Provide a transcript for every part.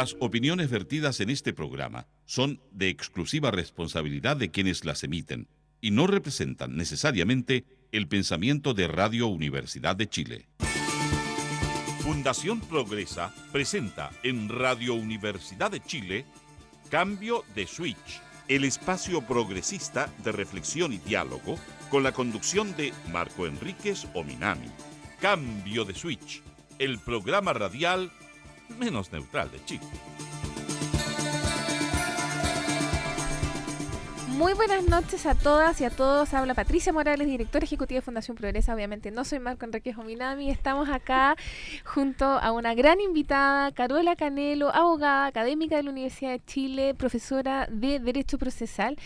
Las opiniones vertidas en este programa son de exclusiva responsabilidad de quienes las emiten y no representan necesariamente el pensamiento de Radio Universidad de Chile. Fundación Progresa presenta en Radio Universidad de Chile Cambio de Switch, el espacio progresista de reflexión y diálogo con la conducción de Marco Enríquez Ominami. Cambio de Switch, el programa radial menos neutral de Chile. Muy buenas noches a todas y a todos. Habla Patricia Morales, directora ejecutiva de Fundación Progresa. Obviamente no soy Marco Enríquez Ominami. Estamos acá junto a una gran invitada, Carola Canelo, abogada, académica de la Universidad de Chile, profesora de Derecho Procesal.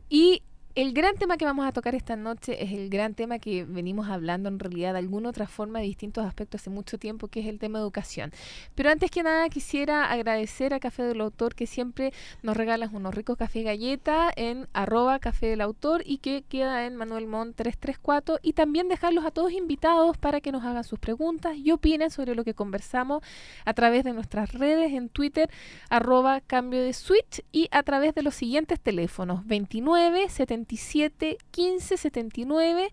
Y el gran tema que vamos a tocar esta noche es el gran tema que venimos hablando en realidad de alguna otra forma de distintos aspectos hace mucho tiempo, que es el tema de educación. Pero antes que nada quisiera agradecer a Café del Autor, que siempre nos regalan unos ricos café galleta en @Café del Autor y que queda en Manuel Montt 334, y también dejarlos a todos invitados para que nos hagan sus preguntas y opinen sobre lo que conversamos a través de nuestras redes en Twitter @Cambio de Switch y a través de los siguientes teléfonos: 29 77 15 79,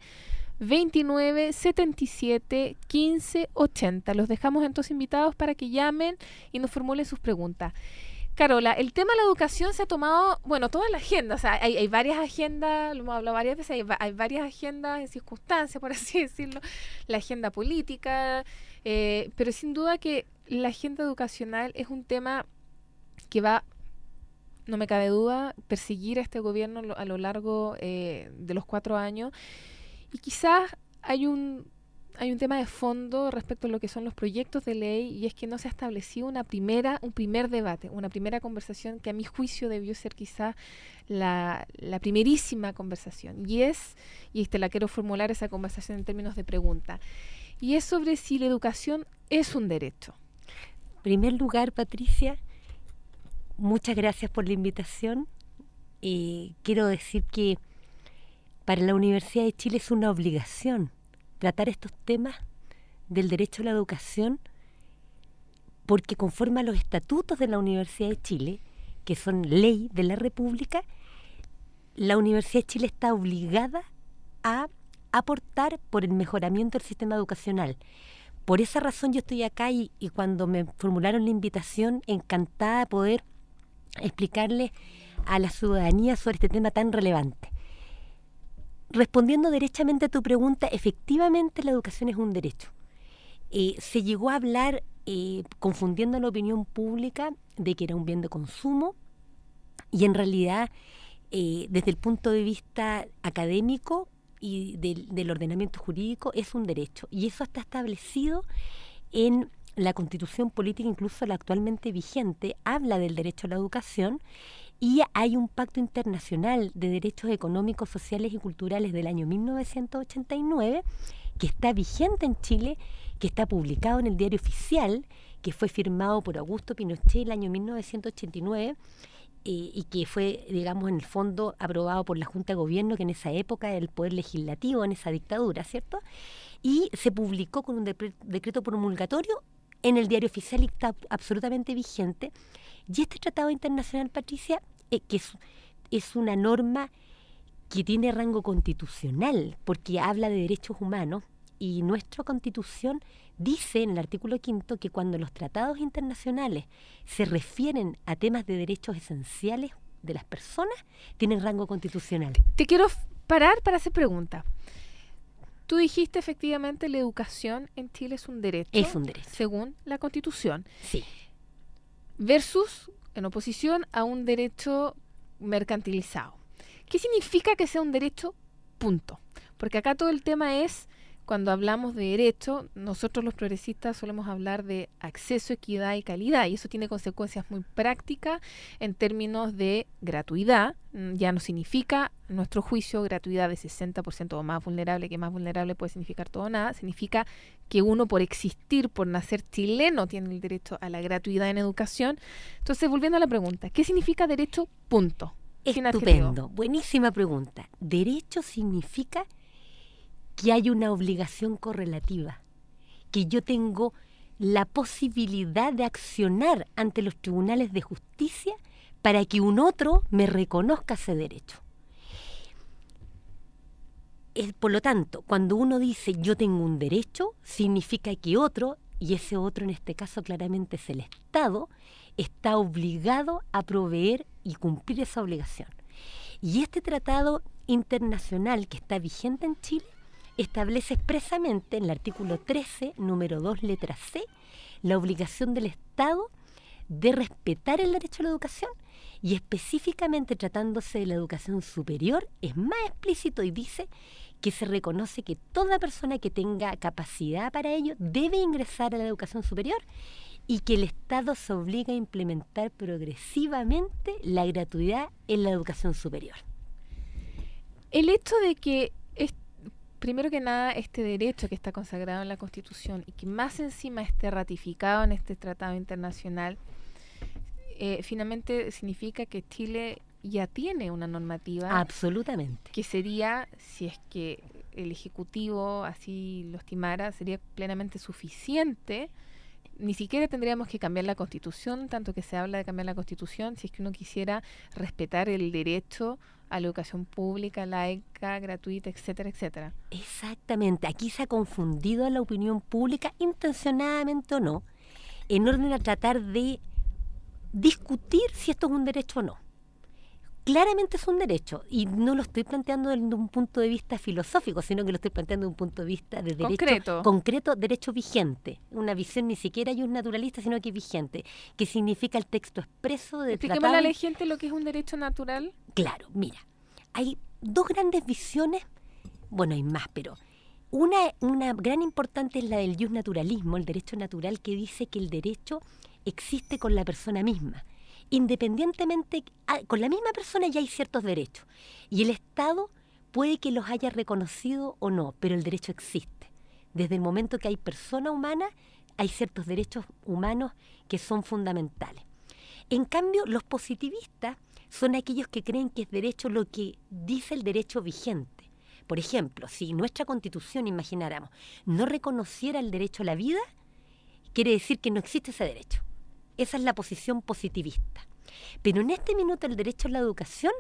29 77 15 80. Los dejamos entonces invitados para que llamen y nos formulen sus preguntas. Carola, el tema de la educación se ha tomado, bueno, toda la agenda, o sea, hay varias agendas, lo hemos hablado varias veces, hay varias agendas en circunstancias, por así decirlo, la agenda política, pero sin duda que la agenda educacional es un tema que va, no me cabe duda, perseguir a este gobierno a lo largo de los 4 años. Y quizás hay un tema de fondo respecto a lo que son los proyectos de ley, y es que no se ha establecido un primer debate, una primera conversación que a mi juicio debió ser quizás la primerísima conversación. Y te la quiero formular esa conversación en términos de pregunta. Y es sobre si la educación es un derecho. En primer lugar, Patricia, muchas gracias por la invitación. Quiero decir que para la Universidad de Chile es una obligación tratar estos temas del derecho a la educación, porque conforme a los estatutos de la Universidad de Chile, que son ley de la República, la Universidad de Chile está obligada a aportar por el mejoramiento del sistema educacional. Por esa razón yo estoy acá y cuando me formularon la invitación, encantada de poder explicarle a la ciudadanía sobre este tema tan relevante. Respondiendo derechamente a tu pregunta, efectivamente la educación es un derecho. Se llegó a hablar, confundiendo la opinión pública, de que era un bien de consumo, y en realidad, desde el punto de vista académico y del ordenamiento jurídico, es un derecho. Y eso está establecido en la Constitución Política, incluso la actualmente vigente, habla del derecho a la educación, y hay un pacto internacional de derechos económicos, sociales y culturales del año 1989 que está vigente en Chile, que está publicado en el Diario Oficial, que fue firmado por Augusto Pinochet el año 1989 y que fue, digamos, en el fondo aprobado por la Junta de Gobierno, que en esa época era el poder legislativo en esa dictadura, ¿cierto? Y se publicó con un decreto promulgatorio en el Diario Oficial y está absolutamente vigente. Y este tratado internacional, Patricia, que es una norma que tiene rango constitucional, porque habla de derechos humanos, y nuestra Constitución dice en el artículo 5 que cuando los tratados internacionales se refieren a temas de derechos esenciales de las personas, tienen rango constitucional. Te quiero parar para hacer preguntas. Tú dijiste efectivamente la educación en Chile es un derecho. Es un derecho. Según la Constitución. Sí. Versus en oposición a un derecho mercantilizado. ¿Qué significa que sea un derecho? Punto. Porque acá todo el tema es, cuando hablamos de derecho, nosotros los progresistas solemos hablar de acceso, equidad y calidad, y eso tiene consecuencias muy prácticas en términos de gratuidad. Ya no significa, a nuestro juicio, gratuidad de 60% o más vulnerable, que más vulnerable puede significar todo o nada. Significa que uno, por existir, por nacer chileno, tiene el derecho a la gratuidad en educación. Entonces, volviendo a la pregunta, ¿qué significa derecho? Punto. Estupendo, buenísima pregunta. Derecho significa que hay una obligación correlativa, que yo tengo la posibilidad de accionar ante los tribunales de justicia para que un otro me reconozca ese derecho. Por lo tanto, cuando uno dice yo tengo un derecho, significa que otro, y ese otro en este caso claramente es el Estado, está obligado a proveer y cumplir esa obligación. Y este tratado internacional que está vigente en Chile establece expresamente en el artículo 13, número 2, letra C, la obligación del Estado de respetar el derecho a la educación, y específicamente tratándose de la educación superior es más explícito y dice que se reconoce que toda persona que tenga capacidad para ello debe ingresar a la educación superior y que el Estado se obliga a implementar progresivamente la gratuidad en la educación superior. El hecho de que, primero que nada, este derecho que está consagrado en la Constitución y que más encima esté ratificado en este tratado internacional, finalmente significa que Chile ya tiene una normativa. Absolutamente. Que sería, si es que el Ejecutivo así lo estimara, sería plenamente suficiente. Ni siquiera tendríamos que cambiar la Constitución, tanto que se habla de cambiar la Constitución, si es que uno quisiera respetar el derecho a la educación pública, laica, gratuita, etcétera, etcétera. Exactamente. Aquí se ha confundido a la opinión pública, intencionadamente o no, en orden a tratar de discutir si esto es un derecho o no. Claramente es un derecho, y no lo estoy planteando desde un punto de vista filosófico, sino que lo estoy planteando desde un punto de vista de derecho concreto, derecho vigente. Una visión ni siquiera naturalista, sino que vigente, que significa el texto expreso de tratado. Expliquémosle a la gente lo que es un derecho natural. Claro, mira, hay dos grandes visiones, bueno, hay más, pero una gran importante es la del justnaturalismo, el derecho natural, que dice que el derecho existe con la persona misma. Independientemente, con la misma persona ya hay ciertos derechos y el Estado puede que los haya reconocido o no, pero el derecho existe. Desde el momento que hay persona humana, hay ciertos derechos humanos que son fundamentales. En cambio, los positivistas son aquellos que creen que es derecho lo que dice el derecho vigente. Por ejemplo, si nuestra Constitución, imagináramos, no reconociera el derecho a la vida, quiere decir que no existe ese derecho. Esa es la posición positivista. Pero en este minuto el derecho a la educación,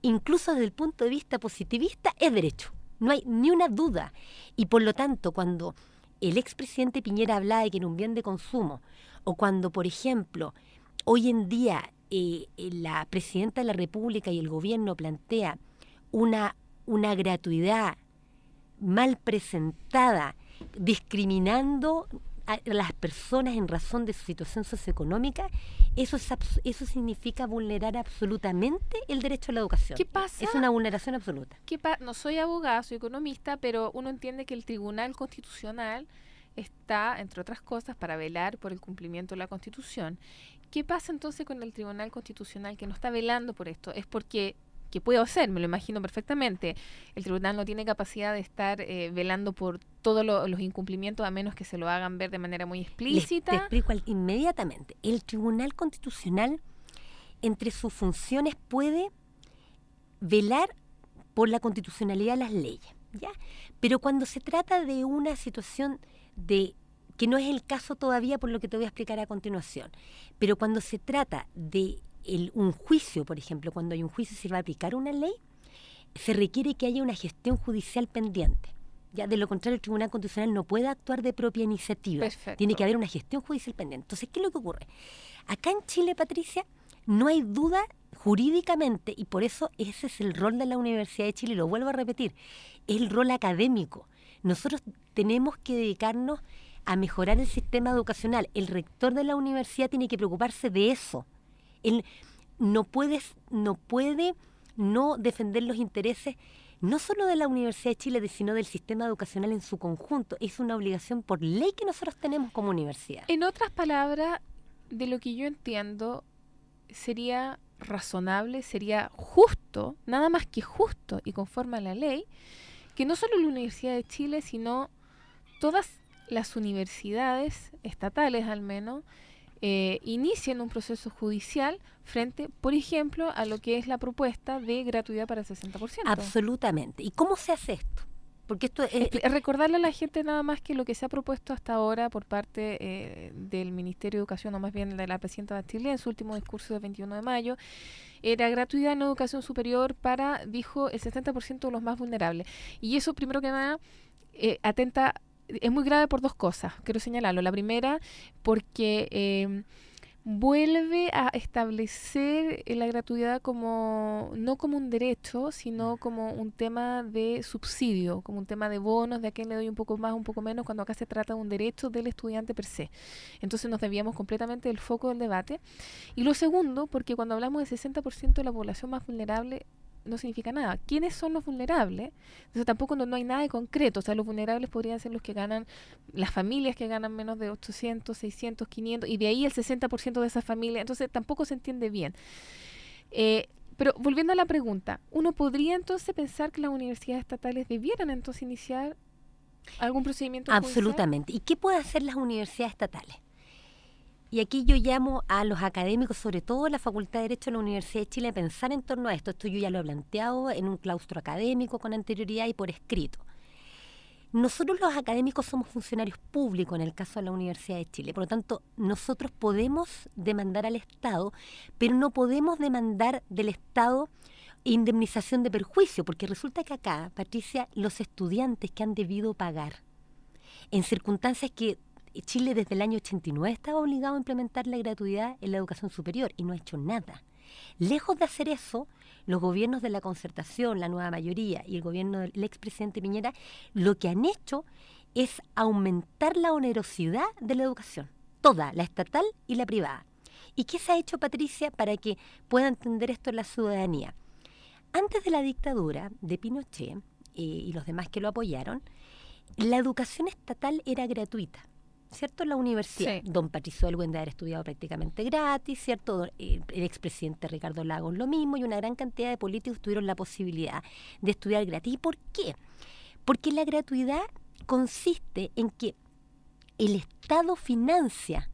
incluso desde el punto de vista positivista, es derecho. No hay ni una duda. Y por lo tanto, cuando el expresidente Piñera hablaba de que era un bien de consumo, o cuando, por ejemplo, hoy en día la presidenta de la República y el gobierno plantea una gratuidad mal presentada, discriminando a las personas en razón de su situación socioeconómica, eso significa vulnerar absolutamente el derecho a la educación. ¿Qué pasa? Es una vulneración absoluta. No soy abogada, soy economista, pero uno entiende que el Tribunal Constitucional está, entre otras cosas, para velar por el cumplimiento de la Constitución. ¿Qué pasa entonces con el Tribunal Constitucional que no está velando por esto? Es porque, que puedo hacer, me lo imagino perfectamente, el tribunal no tiene capacidad de estar velando por todos los incumplimientos, a menos que se lo hagan ver de manera muy explícita. Te explico inmediatamente. El Tribunal Constitucional, entre sus funciones, puede velar por la constitucionalidad de las leyes, ¿ya? Pero cuando se trata de una situación que no es el caso todavía por lo que te voy a explicar a continuación, pero cuando se trata de un juicio, por ejemplo, cuando hay un juicio y se va a aplicar una ley, se requiere que haya una gestión judicial pendiente. Ya, de lo contrario, el Tribunal Constitucional no puede actuar de propia iniciativa. Perfecto. Tiene que haber una gestión judicial pendiente. Entonces, ¿qué es lo que ocurre? Acá en Chile, Patricia, no hay duda jurídicamente, y por eso ese es el rol de la Universidad de Chile, y lo vuelvo a repetir, es el rol académico. Nosotros tenemos que dedicarnos a mejorar el sistema educacional. El rector de la universidad tiene que preocuparse de eso. Él no puede no defender los intereses no solo de la Universidad de Chile, sino del sistema educacional en su conjunto. Es una obligación por ley que nosotros tenemos como universidad. En otras palabras, de lo que yo entiendo, sería razonable, sería justo, nada más que justo y conforme a la ley, que no solo la Universidad de Chile, sino todas las universidades estatales al menos, inicien un proceso judicial frente, por ejemplo, a lo que es la propuesta de gratuidad para el 60%. Absolutamente. ¿Y cómo se hace esto? porque esto es... Recordarle a la gente nada más que lo que se ha propuesto hasta ahora por parte del Ministerio de Educación, o más bien de la presidenta Bachelet en su último discurso del 21 de mayo, era gratuidad en educación superior para, dijo, el 70% de los más vulnerables. Y eso, primero que nada, es muy grave por dos cosas, quiero señalarlo. La primera, porque vuelve a establecer la gratuidad no como un derecho, sino como un tema de subsidio, como un tema de bonos, de a quién le doy un poco más, un poco menos, cuando acá se trata de un derecho del estudiante per se. Entonces nos desviamos completamente del foco del debate. Y lo segundo, porque cuando hablamos del 60% de la población más vulnerable, no significa nada. ¿Quiénes son los vulnerables? Entonces tampoco no hay nada de concreto. O sea, los vulnerables podrían ser los que ganan, las familias que ganan menos de 800, 600, 500, y de ahí el 60% de esas familias. Entonces tampoco se entiende bien. Pero volviendo a la pregunta, ¿uno podría entonces pensar que las universidades estatales debieran entonces iniciar algún procedimiento judicial? Absolutamente. ¿Y qué pueden hacer las universidades estatales? Y aquí yo llamo a los académicos, sobre todo la Facultad de Derecho de la Universidad de Chile, a pensar en torno a esto. Esto yo ya lo he planteado en un claustro académico con anterioridad y por escrito. Nosotros los académicos somos funcionarios públicos en el caso de la Universidad de Chile. Por lo tanto, nosotros podemos demandar al Estado, pero no podemos demandar del Estado indemnización de perjuicio, porque resulta que acá, Patricia, los estudiantes que han debido pagar en circunstancias que Chile desde el año 89 estaba obligado a implementar la gratuidad en la educación superior y no ha hecho nada. Lejos de hacer eso, los gobiernos de la concertación, la nueva mayoría y el gobierno del expresidente Piñera, lo que han hecho es aumentar la onerosidad de la educación, toda, la estatal y la privada. ¿Y qué se ha hecho, Patricia, para que pueda entender esto la ciudadanía? Antes de la dictadura de Pinochet y los demás que lo apoyaron, la educación estatal era gratuita, ¿cierto? La universidad, Sí. don Patricio Elwin de haber estudiado prácticamente gratis, ¿cierto? El expresidente Ricardo Lagos lo mismo, y una gran cantidad de políticos tuvieron la posibilidad de estudiar gratis. ¿Y por qué? Porque la gratuidad consiste en que el Estado financia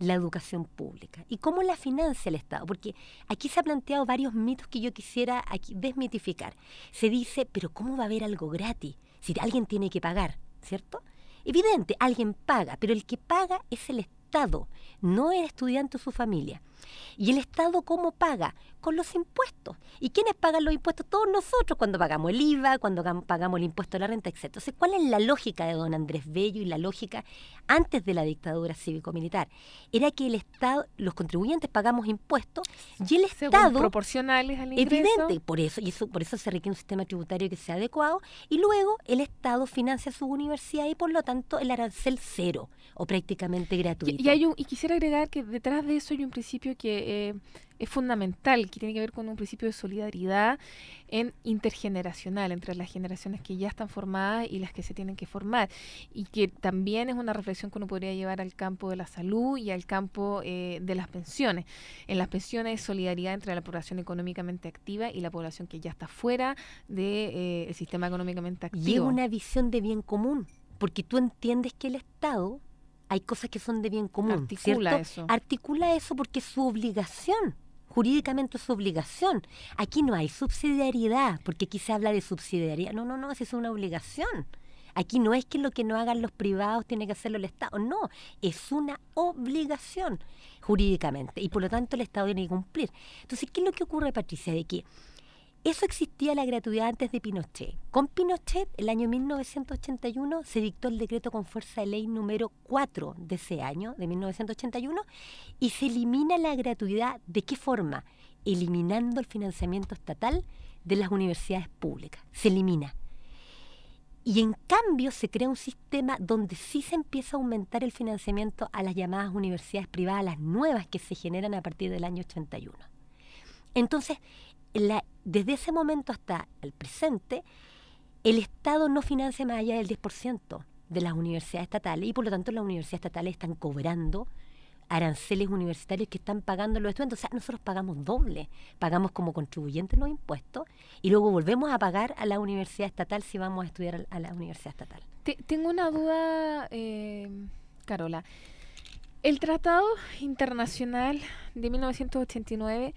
la educación pública. ¿Y cómo la financia el Estado? Porque aquí se han planteado varios mitos que yo quisiera aquí desmitificar. Se dice, pero ¿cómo va a haber algo gratis si alguien tiene que pagar? ¿Cierto? Evidente, alguien paga, pero el que paga es el Estado, no el estudiante o su familia. ¿Y el Estado cómo paga? Con los impuestos. ¿Y quiénes pagan los impuestos? Todos nosotros, cuando pagamos el IVA, cuando pagamos el impuesto a la renta, etc. Entonces, ¿cuál es la lógica de don Andrés Bello y la lógica antes de la dictadura cívico-militar? Era que el Estado, los contribuyentes pagamos impuestos y el Según Estado... proporcionales al ingreso. Evidente, por eso se requiere un sistema tributario que sea adecuado, y luego el Estado financia su universidad y por lo tanto el arancel cero o prácticamente gratuito. Y quisiera agregar que detrás de eso hay un principio que es fundamental, que tiene que ver con un principio de solidaridad intergeneracional entre las generaciones que ya están formadas y las que se tienen que formar, y que también es una reflexión que uno podría llevar al campo de la salud y al campo de las pensiones. En las pensiones, solidaridad entre la población económicamente activa y la población que ya está fuera del sistema económicamente activo. Y es una visión de bien común, porque tú entiendes que el Estado, hay cosas que son de bien común, Articula ¿cierto? eso. Articula eso porque es su obligación, jurídicamente es su obligación. Aquí no hay subsidiariedad, porque aquí se habla de subsidiariedad. No, esa es una obligación. Aquí no es que lo que no hagan los privados tiene que hacerlo el Estado, no, es una obligación jurídicamente y por lo tanto el Estado tiene que cumplir. Entonces, ¿qué es lo que ocurre, Patricia? De que eso existía la gratuidad antes de Pinochet. Con Pinochet, el año 1981, se dictó el decreto con fuerza de ley número 4 de ese año, de 1981, y se elimina la gratuidad. ¿De qué forma? Eliminando el financiamiento estatal de las universidades públicas. Se elimina. Y en cambio se crea un sistema donde sí se empieza a aumentar el financiamiento a las llamadas universidades privadas, las nuevas que se generan a partir del año 81. Entonces, desde ese momento hasta el presente, el Estado no financia más allá del 10% de las universidades estatales y por lo tanto las universidades estatales están cobrando aranceles universitarios que están pagando los estudiantes. O sea, nosotros pagamos doble, pagamos como contribuyentes los impuestos y luego volvemos a pagar a la universidad estatal si vamos a estudiar a la universidad estatal. Tengo una duda, Carola. El Tratado Internacional de 1989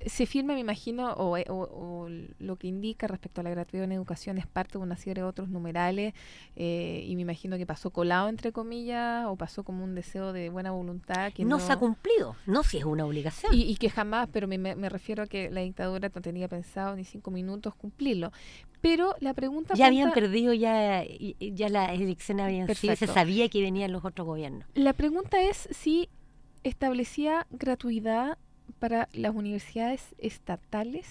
se firma, me imagino, o lo que indica respecto a la gratuidad en educación es parte de una serie de otros numerales, y me imagino que pasó colado, entre comillas, o pasó como un deseo de buena voluntad. Que no se ha cumplido, no si es una obligación. Y que jamás, pero me refiero a que la dictadura no tenía pensado ni 5 minutos cumplirlo. Pero la pregunta... Ya habían perdido, ya las elecciones habían sido, se Perfecto. sabía que venían los otros gobiernos. La pregunta es si establecía gratuidad para las universidades estatales.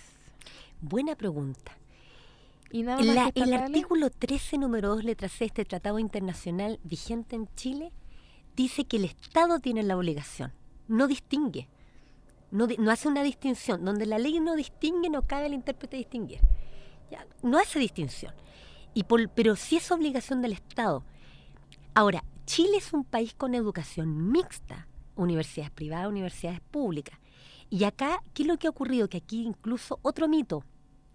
Buena pregunta. Y nada más que El estatales. artículo 13, número 2, letra C, de este tratado internacional vigente en Chile, dice que el Estado tiene la obligación, no distingue, no hace una distinción. Donde la ley no distingue, no cabe al intérprete distinguir. Ya, no hace distinción. Pero sí es obligación del Estado. Ahora, Chile es un país con educación mixta, universidades privadas, universidades públicas. Y acá, ¿qué es lo que ha ocurrido? Que aquí incluso otro mito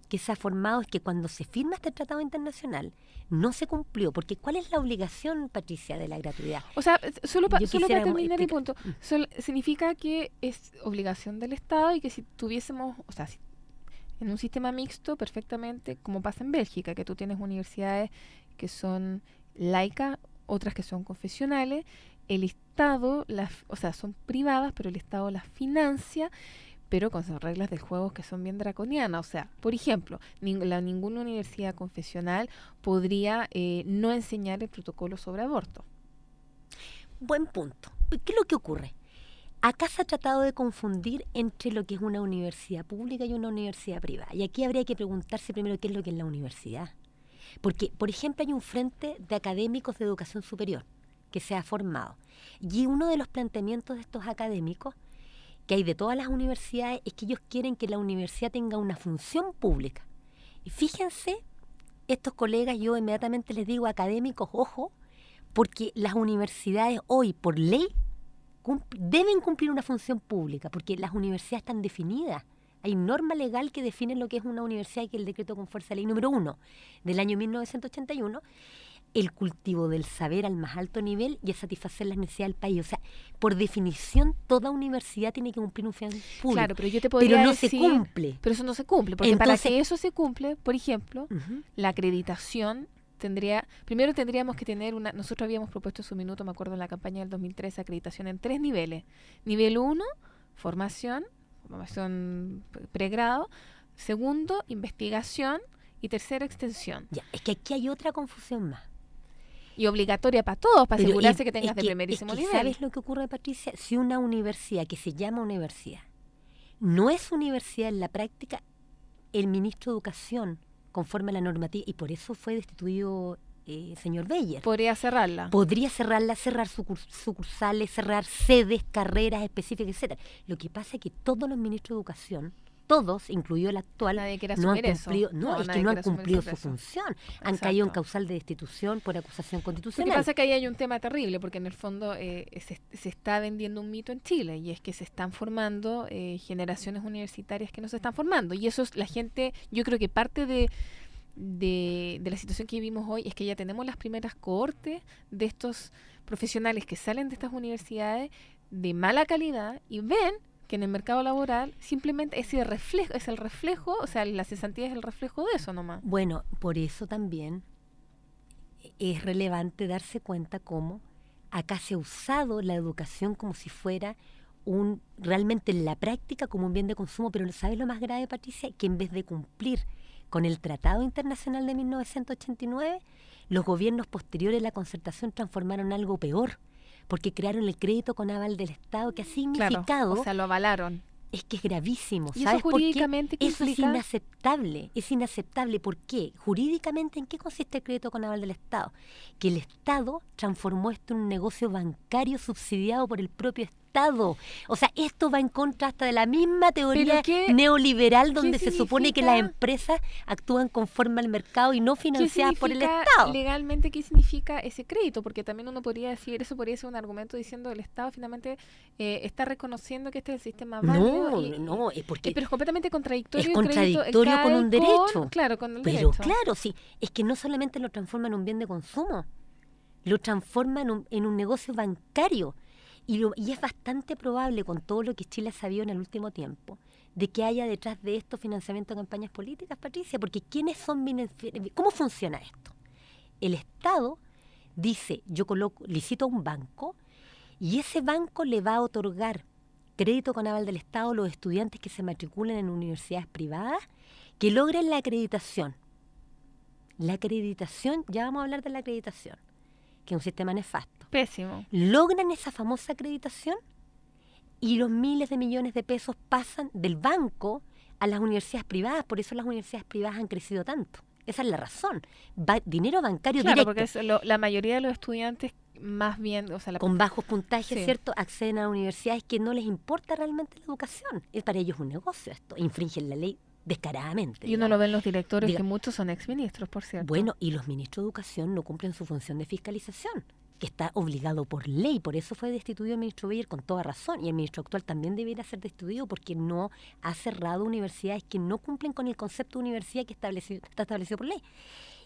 que se ha formado es que cuando se firma este tratado internacional no se cumplió. Porque ¿cuál es la obligación, Patricia, de la gratuidad? O sea, solo para quisiera terminar el explicar. punto, significa que es obligación del Estado y que si tuviésemos, o sea, en un sistema mixto, perfectamente, como pasa en Bélgica, que tú tienes universidades que son laicas, otras que son confesionales, el Estado, o sea, son privadas, pero el Estado las financia, pero con sus reglas del juego que son bien draconianas. O sea, por ejemplo, ninguna universidad confesional podría no enseñar el protocolo sobre aborto. Buen punto. ¿Qué es lo que ocurre? Acá se ha tratado de confundir entre lo que es una universidad pública y una universidad privada. Y aquí habría que preguntarse primero qué es lo que es la universidad. Porque, por ejemplo, hay un frente de académicos de educación superior que se ha formado. Y uno de los planteamientos de estos académicos, que hay de todas las universidades, es que ellos quieren que la universidad tenga una función pública. Y fíjense, estos colegas, yo inmediatamente les digo, académicos, ojo, porque las universidades hoy, por ley, deben cumplir una función pública, porque las universidades están definidas. Hay norma legal que define lo que es una universidad, que es el decreto con fuerza de ley número 1 del año 1981, el cultivo del saber al más alto nivel y a satisfacer las necesidades del país. O sea, por definición, toda universidad tiene que cumplir un fin público. Claro, pero yo te podría pero no decir, se cumple. Pero eso no se cumple, porque Entonces, para que eso se cumple, por ejemplo, la acreditación primero tendríamos que tener nosotros habíamos propuesto en su minuto, me acuerdo en la campaña del 2013, acreditación en 3 niveles. Nivel 1, formación pregrado. Segundo, investigación. Y tercero, extensión. Ya, es que aquí hay otra confusión más. Y obligatoria para todos, para Pero asegurarse que tengas de primerísimo nivel. ¿Sabes lo que ocurre, Patricia? Si una universidad que se llama universidad no es universidad en la práctica, el ministro de Educación, conforme a la normativa, y por eso fue destituido señor Beyer. Podría cerrarla. Podría cerrarla, cerrar sucursales, cerrar sedes, carreras específicas, etcétera. Lo que pasa es que todos los ministros de Educación, todos, incluido el actual, Nadie quiere no han asumir eso. cumplido, es que no han cumplido su eso. función. Han Exacto. caído en causal de destitución por acusación Lo que constitucional. pasa es que ahí hay un tema terrible, porque en el fondo se está vendiendo un mito en Chile, y es que se están formando generaciones universitarias que no se están formando. Y eso es la gente, yo creo que parte de la situación que vivimos hoy es que ya tenemos las primeras cohortes de estos profesionales que salen de estas universidades de mala calidad y ven que en el mercado laboral simplemente es el reflejo, o sea, la cesantía es el reflejo de eso nomás. Bueno, por eso también es relevante darse cuenta cómo acá se ha usado la educación como si fuera realmente en la práctica como un bien de consumo, pero ¿sabes lo más grave, Patricia? Que en vez de cumplir con el Tratado Internacional de 1989, los gobiernos posteriores a la concertación transformaron algo peor, porque crearon el crédito con aval del Estado, que ha significado... Claro, o sea, lo avalaron. Es que es gravísimo. ¿Y ¿Sabes eso jurídicamente por qué? qué Eso implica? es inaceptable. ¿Por qué? Jurídicamente, ¿en qué consiste el crédito con aval del Estado? Que el Estado transformó esto en un negocio bancario subsidiado por el propio Estado. O sea, esto va en contra hasta de la misma teoría neoliberal, donde se supone que las empresas actúan conforme al mercado y no financiadas por el Estado. Legalmente, ¿qué significa ese crédito? Porque también uno podría decir, eso podría ser un argumento diciendo que el Estado finalmente está reconociendo que este es el sistema válido. No, es porque... pero es completamente contradictorio. Es contradictorio con un derecho. Claro, con el derecho. Pero claro, sí. Es que no solamente lo transforma en un bien de consumo, lo transforma en un negocio bancario. Y es bastante probable, con todo lo que Chile ha sabido en el último tiempo, de que haya detrás de esto financiamiento de campañas políticas, Patricia? Porque ¿cómo funciona esto? El Estado dice, yo licito a un banco y ese banco le va a otorgar crédito con aval del Estado a los estudiantes que se matriculen en universidades privadas que logren la acreditación. La acreditación, ya vamos a hablar de la acreditación, que es un sistema nefasto. Pésimo. Logran esa famosa acreditación y los miles de millones de pesos pasan del banco a las universidades privadas. Por eso las universidades privadas han crecido tanto. Esa es la razón. Dinero bancario Claro, directo. porque la mayoría de los estudiantes, más bien, o sea, con bajos puntajes, sí, ¿cierto?, acceden a universidades que no les importa realmente la educación. Es para ellos un negocio esto. Infringen la ley descaradamente. Y uno lo ve en los directores, Diga, que muchos son exministros, por cierto. Bueno, y los ministros de Educación no cumplen su función de fiscalización, que está obligado por ley. Por eso fue destituido el ministro Beyer con toda razón. Y el ministro actual también debería ser destituido porque no ha cerrado universidades que no cumplen con el concepto de universidad que está establecido por ley.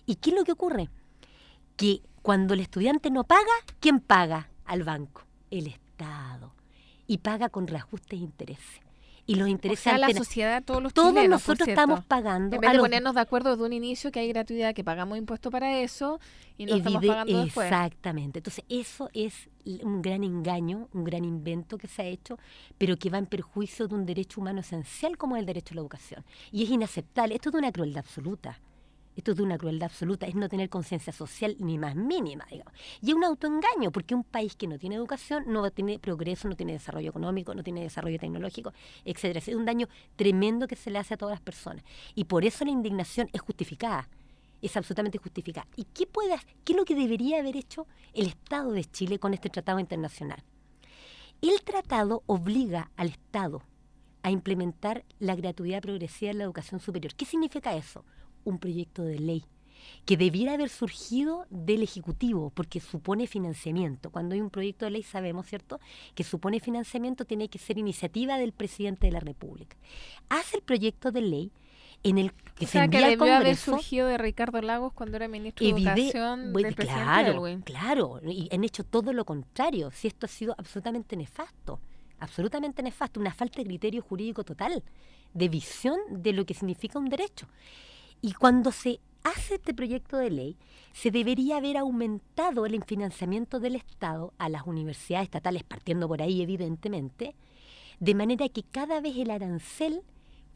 ¿Y qué es lo que ocurre? Que cuando el estudiante no paga, ¿quién paga al banco? El Estado. Y paga con reajustes e intereses. Y los intereses... O sea, la sociedad, todos chilenos, nosotros estamos pagando... En vez de ponernos de acuerdo desde un inicio que hay gratuidad, que pagamos impuestos para eso y no estamos pagando después. Exactamente. Entonces, eso es un gran engaño, un gran invento que se ha hecho, pero que va en perjuicio de un derecho humano esencial como es el derecho a la educación. Y es inaceptable. Esto es de una crueldad absoluta. Esto es de una crueldad absoluta, es no tener conciencia social ni más mínima, digamos. Y es un autoengaño, porque un país que no tiene educación no tiene progreso, no tiene desarrollo económico, no tiene desarrollo tecnológico, etcétera. Es un daño tremendo que se le hace a todas las personas. Y por eso la indignación es justificada, es absolutamente justificada. ¿Y qué es lo que debería haber hecho el Estado de Chile con este tratado internacional? El tratado obliga al Estado a implementar la gratuidad progresiva en la educación superior. ¿Qué significa eso? Un proyecto de ley que debiera haber surgido del Ejecutivo porque supone financiamiento. Cuando hay un proyecto de ley sabemos, ¿cierto?, que supone financiamiento, tiene que ser iniciativa del presidente de la República. Hace el proyecto de ley en el que se envía al Congreso. Debió haber surgido de Ricardo Lagos cuando era ministro de Educación del presidente Elwin. Claro, y han hecho todo lo contrario. Si esto ha sido absolutamente nefasto, una falta de criterio jurídico total, de visión de lo que significa un derecho. Y cuando se hace este proyecto de ley, se debería haber aumentado el financiamiento del Estado a las universidades estatales, partiendo por ahí evidentemente, de manera que cada vez el arancel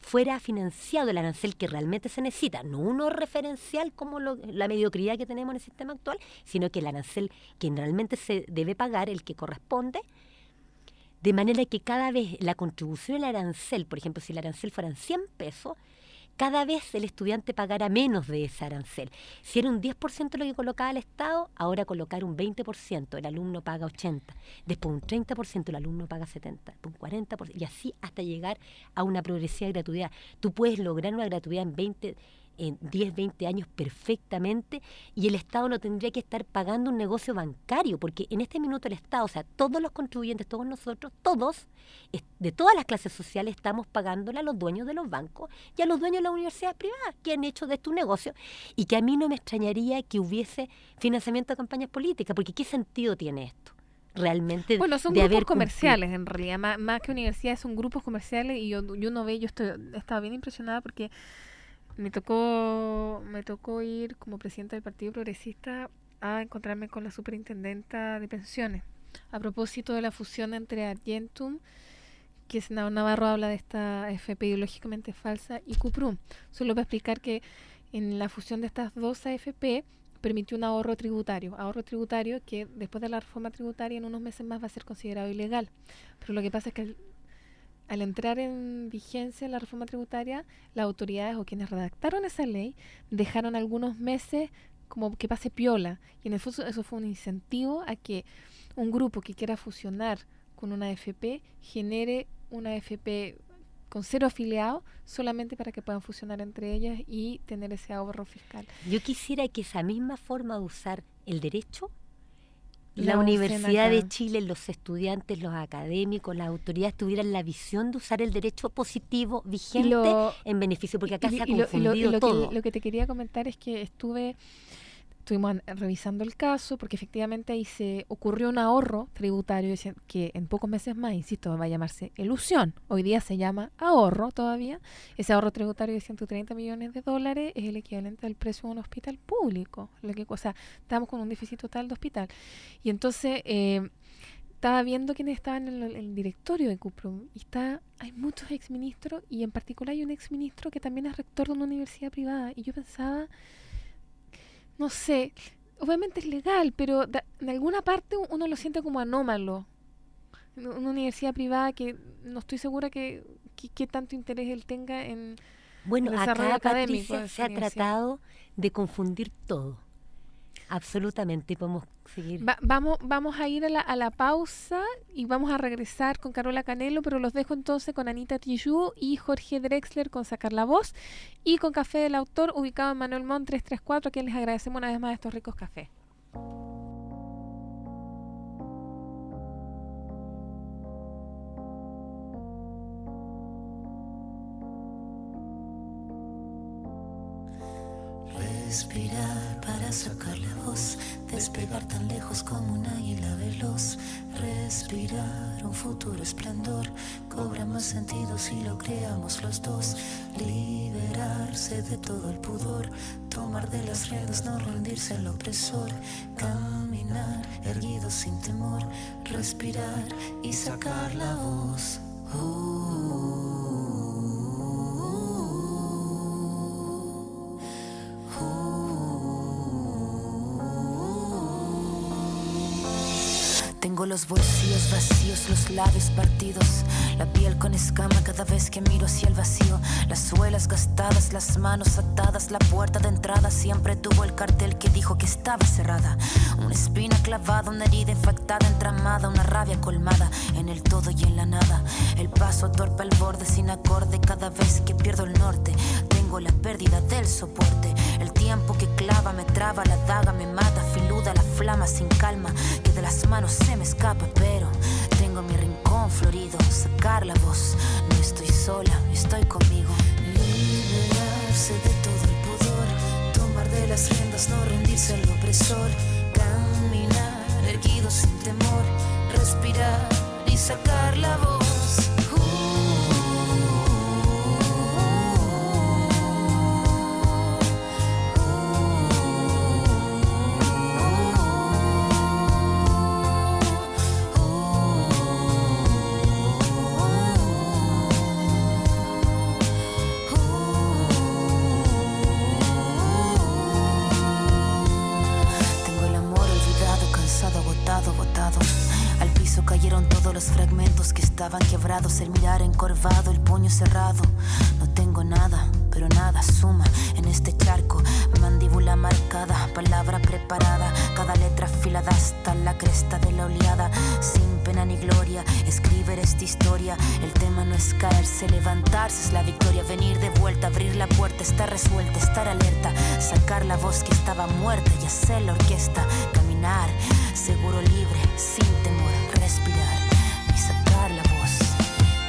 fuera financiado, el arancel que realmente se necesita, no uno referencial como la mediocridad que tenemos en el sistema actual, sino que el arancel que realmente se debe pagar, el que corresponde, de manera que cada vez la contribución al arancel, por ejemplo, si el arancel fueran 100 pesos, cada vez el estudiante pagará menos de ese arancel. Si era un 10% lo que colocaba el Estado, ahora colocar un 20%, el alumno paga 80%, después un 30%, el alumno paga 70%, después un 40%, y así hasta llegar a una progresiva gratuidad. Tú puedes lograr una gratuidad en 10, 20 años perfectamente, y el Estado no tendría que estar pagando un negocio bancario, porque en este minuto el Estado, o sea, todos los contribuyentes, todos nosotros, todos, de todas las clases sociales, estamos pagándole a los dueños de los bancos y a los dueños de las universidades privadas, que han hecho de esto un negocio, y que a mí no me extrañaría que hubiese financiamiento de campañas políticas, porque ¿qué sentido tiene esto? Realmente bueno, son de grupos comerciales en realidad, más que universidades son grupos comerciales, y yo estaba bien impresionada porque me tocó ir como presidenta del Partido Progresista a encontrarme con la superintendenta de pensiones a propósito de la fusión entre Argentum, que Senador Navarro habla de esta AFP ideológicamente falsa, y Cuprum. Solo para explicar que en la fusión de estas dos AFP permitió un ahorro tributario que después de la reforma tributaria en unos meses más va a ser considerado ilegal. Pero lo que pasa es que al entrar en vigencia la reforma tributaria, las autoridades o quienes redactaron esa ley dejaron algunos meses como que pase piola, y en el fondo eso fue un incentivo a que un grupo que quiera fusionar con una AFP genere una AFP con 0 afiliados solamente para que puedan fusionar entre ellas y tener ese ahorro fiscal. Yo quisiera que esa misma forma de usar el derecho, la Universidad de Chile, los estudiantes, los académicos, las autoridades tuvieran la visión de usar el derecho positivo vigente en beneficio, porque acá se ha confundido todo. Lo que te quería comentar es que estuvimos revisando el caso porque efectivamente ahí se ocurrió un ahorro tributario que en pocos meses más, insisto, va a llamarse elusión. Hoy día se llama ahorro todavía. Ese ahorro tributario de $130 millones es el equivalente al precio de un hospital público. O sea, estamos con un déficit total de hospital. Y entonces estaba viendo quiénes estaban en el directorio de Cuprum y hay muchos exministros y en particular hay un exministro que también es rector de una universidad privada. Y yo pensaba... No sé, obviamente es legal, pero en alguna parte uno lo siente como anómalo. Una universidad privada que no estoy segura que tanto interés él tenga en bueno, el desarrollo acá, académico. Patricia, se ha tratado de confundir todo. Absolutamente, podemos seguir. Vamos a ir a la pausa y vamos a regresar con Carola Canelo, pero los dejo entonces con Anita Tijoux y Jorge Drexler con Sacar la Voz y con Café del Autor, ubicado en Manuel Montt 334, a quien les agradecemos una vez más estos ricos cafés. Respirar para sacar la voz, despegar tan lejos como un águila veloz. Respirar un futuro esplendor, cobra más sentido si lo creamos los dos. Liberarse de todo el pudor, tomar de las riendas, no rendirse al opresor. Caminar erguido sin temor, respirar y sacar la voz. Tengo los bolsillos vacíos, los labios partidos, la piel con escama cada vez que miro hacia el vacío. Las suelas gastadas, las manos atadas, la puerta de entrada siempre tuvo el cartel que dijo que estaba cerrada. Una espina clavada, una herida infectada, entramada, una rabia colmada en el todo y en la nada. El paso torpe al borde sin acorde cada vez que pierdo el norte. Tengo la pérdida del soporte, el tiempo que clava me traba, la daga me mata, filuda la flama sin calma, que de las manos se me escapa, pero tengo mi rincón florido, sacar la voz, no estoy sola, estoy conmigo. Liberarse de todo el pudor, tomar de las riendas, no rendirse al opresor. Caminar erguido sin temor, respirar y sacar la voz. Cayeron todos los fragmentos que estaban quebrados, el mirar encorvado, el puño cerrado. No tengo nada, pero nada suma en este charco. Mandíbula marcada, palabra preparada, cada letra afilada hasta la cresta de la oleada. Sin pena ni gloria, escribir esta historia. El tema no es caerse, levantarse es la victoria. Venir de vuelta, abrir la puerta, estar resuelta, estar alerta. Sacar la voz que estaba muerta y hacer la orquesta. Caminar, seguro, libre, sin temor. Respirar y sacar la voz.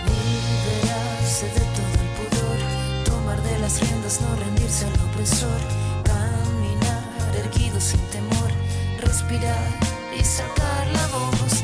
Liberarse de todo el pudor, tomar de las riendas, no rendirse al opresor. Caminar erguido sin temor, respirar y sacar la voz.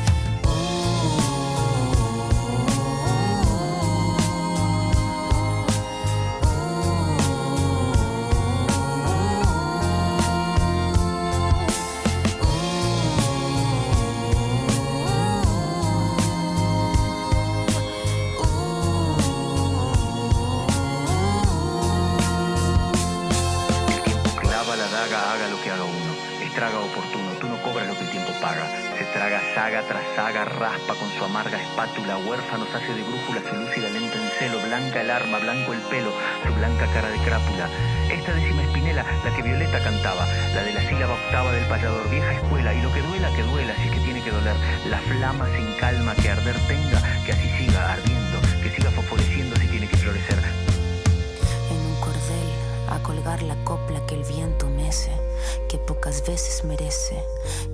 Haga lo que haga uno, estraga oportuno, tú no cobras lo que el tiempo paga. Se traga saga tras saga, raspa con su amarga espátula, huérfanos hace de brújula, se lúcida lenta en celo, blanca el arma, blanco el pelo, su blanca cara de crápula. Esta décima espinela, la que Violeta cantaba, la de la sílaba octava del payador, vieja escuela, y lo que duela, si es que tiene que doler, la flama sin calma que arder tenga, que así siga ardiendo, que siga fosforeciendo si tiene que florecer. En un cordel, a colgar la copla que el viento mece, que pocas veces merece.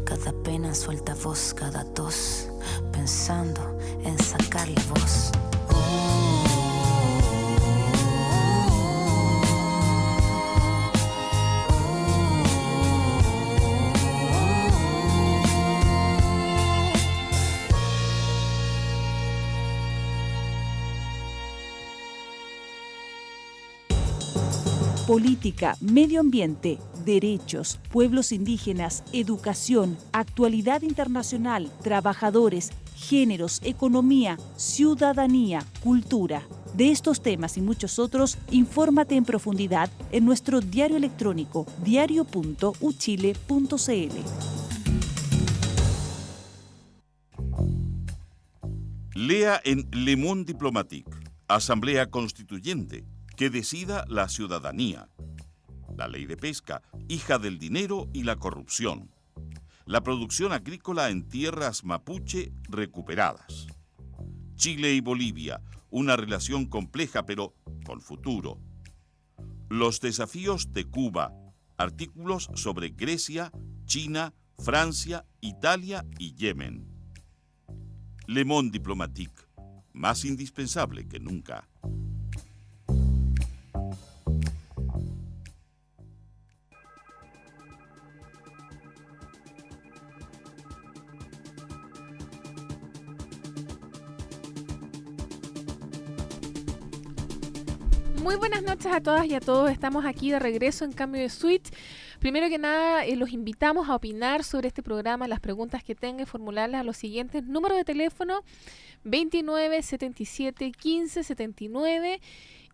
Cada pena suelta voz, cada tos, pensando en sacar la voz. política, medio ambiente, derechos, pueblos indígenas, educación, actualidad internacional, trabajadores, géneros, economía, ciudadanía, cultura. De estos temas y muchos otros, infórmate en profundidad en nuestro diario electrónico diario.uchile.cl. Lea en Le Monde Diplomatique, Asamblea Constituyente, que decida la ciudadanía. La ley de pesca, hija del dinero y la corrupción. La producción agrícola en tierras mapuche recuperadas. Chile y Bolivia, una relación compleja pero con futuro. Los desafíos de Cuba, artículos sobre Grecia, China, Francia, Italia y Yemen. Le Monde Diplomatique, más indispensable que nunca. Muy buenas noches a todas y a todos. Estamos aquí de regreso en Cambio de Switch. Primero que nada, los invitamos a opinar sobre este programa, las preguntas que tengan y formularlas a los siguientes. Número de teléfono 29 77 15 79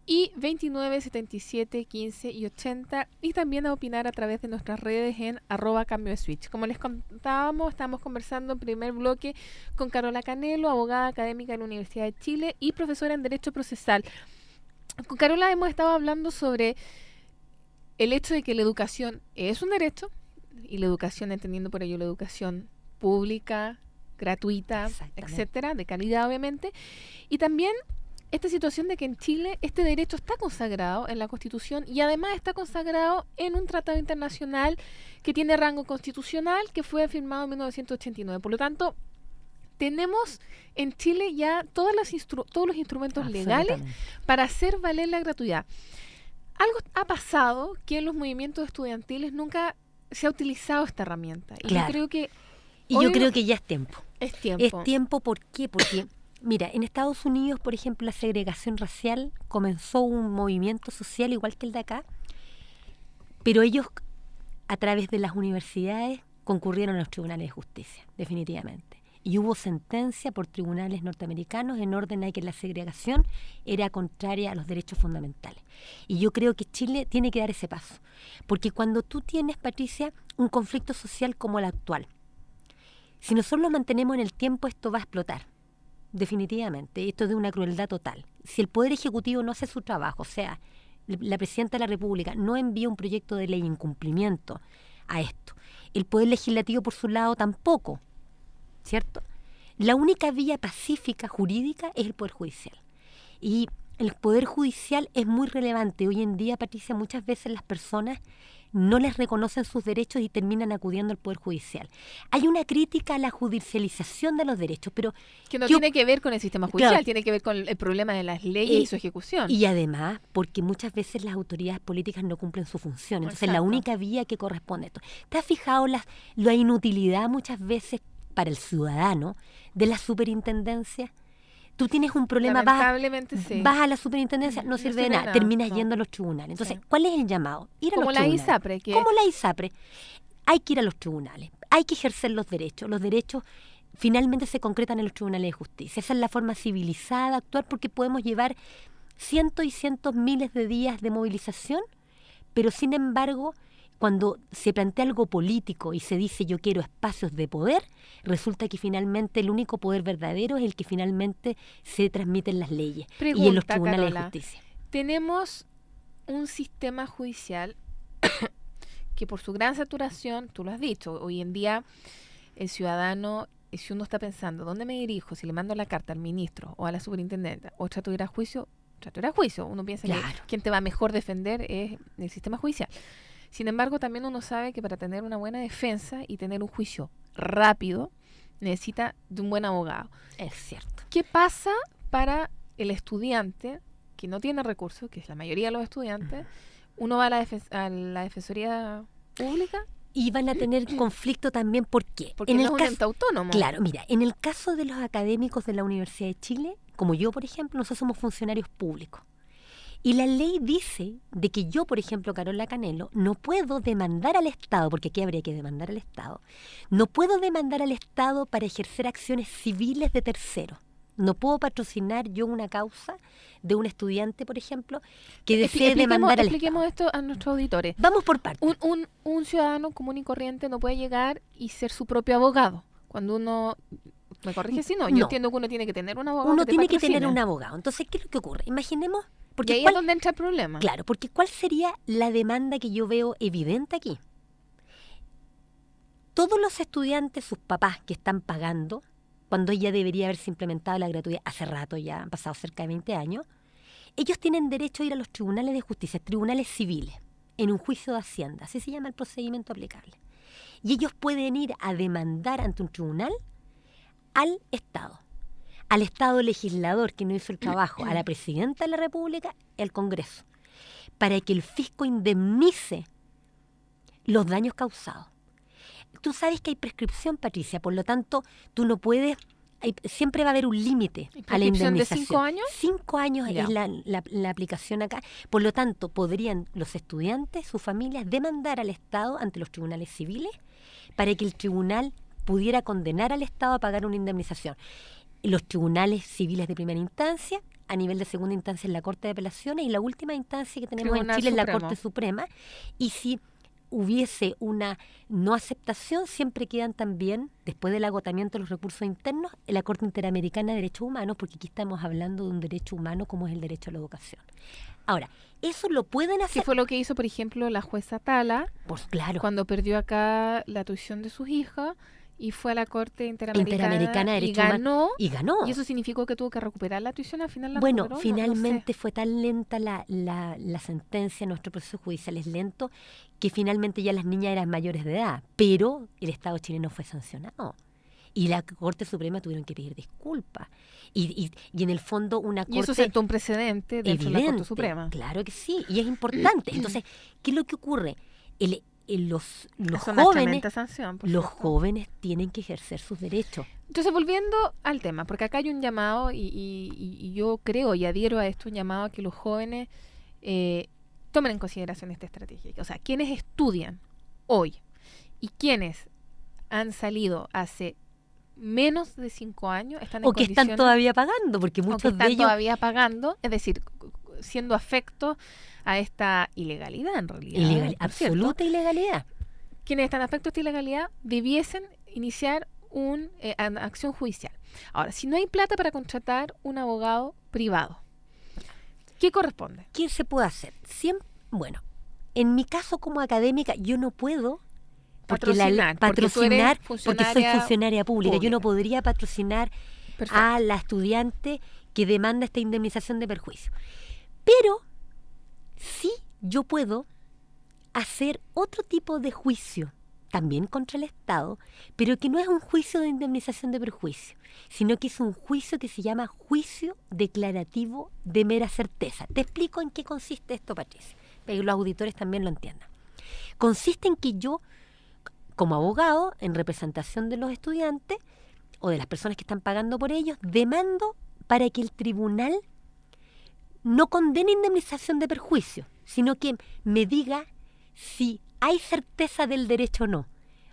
y 29 77 15 y 80. Y también a opinar a través de nuestras redes en @Cambio de Switch. Como les contábamos, estamos conversando en primer bloque con Carola Canelo, abogada académica de la Universidad de Chile y profesora en Derecho Procesal. Con Carola hemos estado hablando sobre el hecho de que la educación es un derecho, y la educación, entendiendo por ello la educación pública, gratuita, etcétera, de calidad obviamente, y también esta situación de que en Chile este derecho está consagrado en la Constitución y además está consagrado en un tratado internacional que tiene rango constitucional, que fue firmado en 1989. Por lo tanto, tenemos en Chile ya todos los instrumentos legales para hacer valer la gratuidad. Algo ha pasado que en los movimientos estudiantiles nunca se ha utilizado esta herramienta. Y claro. yo creo que ya es tiempo. Es tiempo. Es tiempo, ¿por qué? Porque, mira, en Estados Unidos, por ejemplo, la segregación racial comenzó un movimiento social igual que el de acá, pero ellos, a través de las universidades, concurrieron a los tribunales de justicia, definitivamente. Y hubo sentencia por tribunales norteamericanos en orden a que la segregación era contraria a los derechos fundamentales. Y yo creo que Chile tiene que dar ese paso. Porque cuando tú tienes, Patricia, un conflicto social como el actual, si nosotros lo mantenemos en el tiempo, esto va a explotar. Definitivamente. Esto es de una crueldad total. Si el Poder Ejecutivo no hace su trabajo, o sea, la Presidenta de la República no envía un proyecto de ley en cumplimiento a esto, el Poder Legislativo por su lado tampoco, ¿cierto? La única vía pacífica jurídica es el Poder Judicial. Y el Poder Judicial es muy relevante. Hoy en día, Patricia, muchas veces las personas no les reconocen sus derechos y terminan acudiendo al Poder Judicial. Hay una crítica a la judicialización de los derechos, pero que no tiene que ver con el sistema judicial, claro, tiene que ver con el problema de las leyes y su ejecución. Y además, porque muchas veces las autoridades políticas no cumplen su función. Entonces, la única vía que corresponde a esto. ¿Te has fijado la inutilidad muchas veces para el ciudadano de la superintendencia? Tú tienes un problema, vas a la superintendencia, no sirve de nada, terminas yendo a los tribunales. Entonces, ¿cuál es el llamado? Ir a los tribunales. Como la ISAPRE. Hay que ir a los tribunales, hay que ejercer los derechos. Los derechos finalmente se concretan en los tribunales de justicia. Esa es la forma civilizada de actuar, porque podemos llevar cientos y cientos, miles de días de movilización, pero sin embargo, cuando se plantea algo político y se dice yo quiero espacios de poder, resulta que finalmente el único poder verdadero es el que finalmente se transmite en las leyes y en los tribunales, Carola, de justicia. Tenemos un sistema judicial que por su gran saturación, tú lo has dicho, hoy en día el ciudadano, si uno está pensando, ¿dónde me dirijo? Si le mando la carta al ministro o a la superintendente o trato de ir a juicio, uno piensa que quien te va a mejor defender es el sistema judicial. Sin embargo, también uno sabe que para tener una buena defensa y tener un juicio rápido, necesita de un buen abogado. Es cierto. ¿Qué pasa para el estudiante que no tiene recursos, que es la mayoría de los estudiantes? Uno va a la Defensoría Pública. Y van a tener conflicto también, ¿por qué? Porque no es un ente autónomo. Claro, mira, en el caso de los académicos de la Universidad de Chile, como yo, por ejemplo, nosotros somos funcionarios públicos. Y la ley dice de que yo, por ejemplo, Carola Canelo, no puedo demandar al Estado, porque aquí habría que demandar al Estado, no puedo demandar al Estado para ejercer acciones civiles de terceros. No puedo patrocinar yo una causa de un estudiante, por ejemplo, que desee demandar al Estado. Expliquemos esto a nuestros auditores. Vamos por partes. Un ciudadano común y corriente no puede llegar y ser su propio abogado. Cuando uno... ¿Me corrige si no? Yo entiendo que uno tiene que tener un abogado. Uno tiene que tener un abogado. Entonces, ¿qué es lo que ocurre? Imaginemos... Porque ahí es donde entra el problema. Claro, porque ¿cuál sería la demanda que yo veo evidente aquí? Todos los estudiantes, sus papás que están pagando, cuando ella debería haberse implementado la gratuidad hace rato, ya han pasado cerca de 20 años, ellos tienen derecho a ir a los tribunales de justicia, tribunales civiles, en un juicio de Hacienda, así se llama el procedimiento aplicable. Y ellos pueden ir a demandar ante un tribunal al Estado legislador que no hizo el trabajo, a la Presidenta de la República, al Congreso, para que el fisco indemnice los daños causados. Tú sabes que hay prescripción, Patricia, por lo tanto, tú no puedes, siempre va a haber un límite a la indemnización. ¿De 5 años? 5 años Ya. es la aplicación acá. Por lo tanto, podrían los estudiantes, sus familias, demandar al Estado ante los tribunales civiles para que el tribunal pudiera condenar al Estado a pagar una indemnización. Los tribunales civiles de primera instancia, a nivel de segunda instancia en la Corte de Apelaciones, y la última instancia que tenemos Tribunal en Chile es la Supremo. Corte Suprema. Y si hubiese una no aceptación, siempre quedan también, después del agotamiento de los recursos internos, en la Corte Interamericana de Derechos Humanos, porque aquí estamos hablando de un derecho humano como es el derecho a la educación. Ahora, eso lo pueden Que hacer. fue lo que hizo, por ejemplo, la jueza Tala, Pues claro, cuando perdió acá la tuición de sus hijas y fue a la Corte Interamericana de y Derechos ganó. Humanos. Y ganó. Y eso significó que tuvo que recuperar la tuición, al final la Bueno, recuperó, finalmente fue tan lenta la sentencia, nuestro proceso judicial es lento, que finalmente ya las niñas eran mayores de edad, pero el Estado chileno fue sancionado. Y la Corte Suprema tuvieron que pedir disculpas. Y en el fondo una Corte... Y eso sentó un precedente dentro de la Corte Suprema. Claro que sí, y es importante. Entonces, ¿qué es lo que ocurre? Los Es una jóvenes... tremenda sanción, por Los cierto. jóvenes tienen que ejercer sus derechos. Entonces, volviendo al tema, porque acá hay un llamado, y yo creo y adhiero a esto, un llamado a que los jóvenes tomen en consideración esta estrategia. O sea, quienes estudian hoy y quienes han salido hace menos de 5 años están en O que están condiciones- todavía pagando, porque o que muchos de están ellos... todavía pagando, es decir, siendo afectos a esta ilegalidad en realidad. por cierto. absoluta ilegalidad. Quienes están afectos a esta ilegalidad debiesen iniciar una acción judicial. Ahora, si no hay plata para contratar un abogado privado, ¿qué corresponde? ¿Qué se puede hacer? Bueno, en mi caso como académica, yo no puedo Patrocinar, porque tú eres porque soy funcionaria funcionaria pública. Yo no pública. podría patrocinar Perfecto. a la estudiante que demanda esta indemnización de perjuicio. Pero sí yo puedo hacer otro tipo de juicio, también contra el Estado, pero que no es un juicio de indemnización de perjuicio, sino que es un juicio que se llama juicio declarativo de mera certeza. Te explico en qué consiste esto, Patricia, para que los auditores también lo entiendan. Consiste en que yo, como abogado, en representación de los estudiantes o de las personas que están pagando por ellos, demando para que el tribunal no condene indemnización de perjuicio, sino que me diga si hay certeza del derecho o no.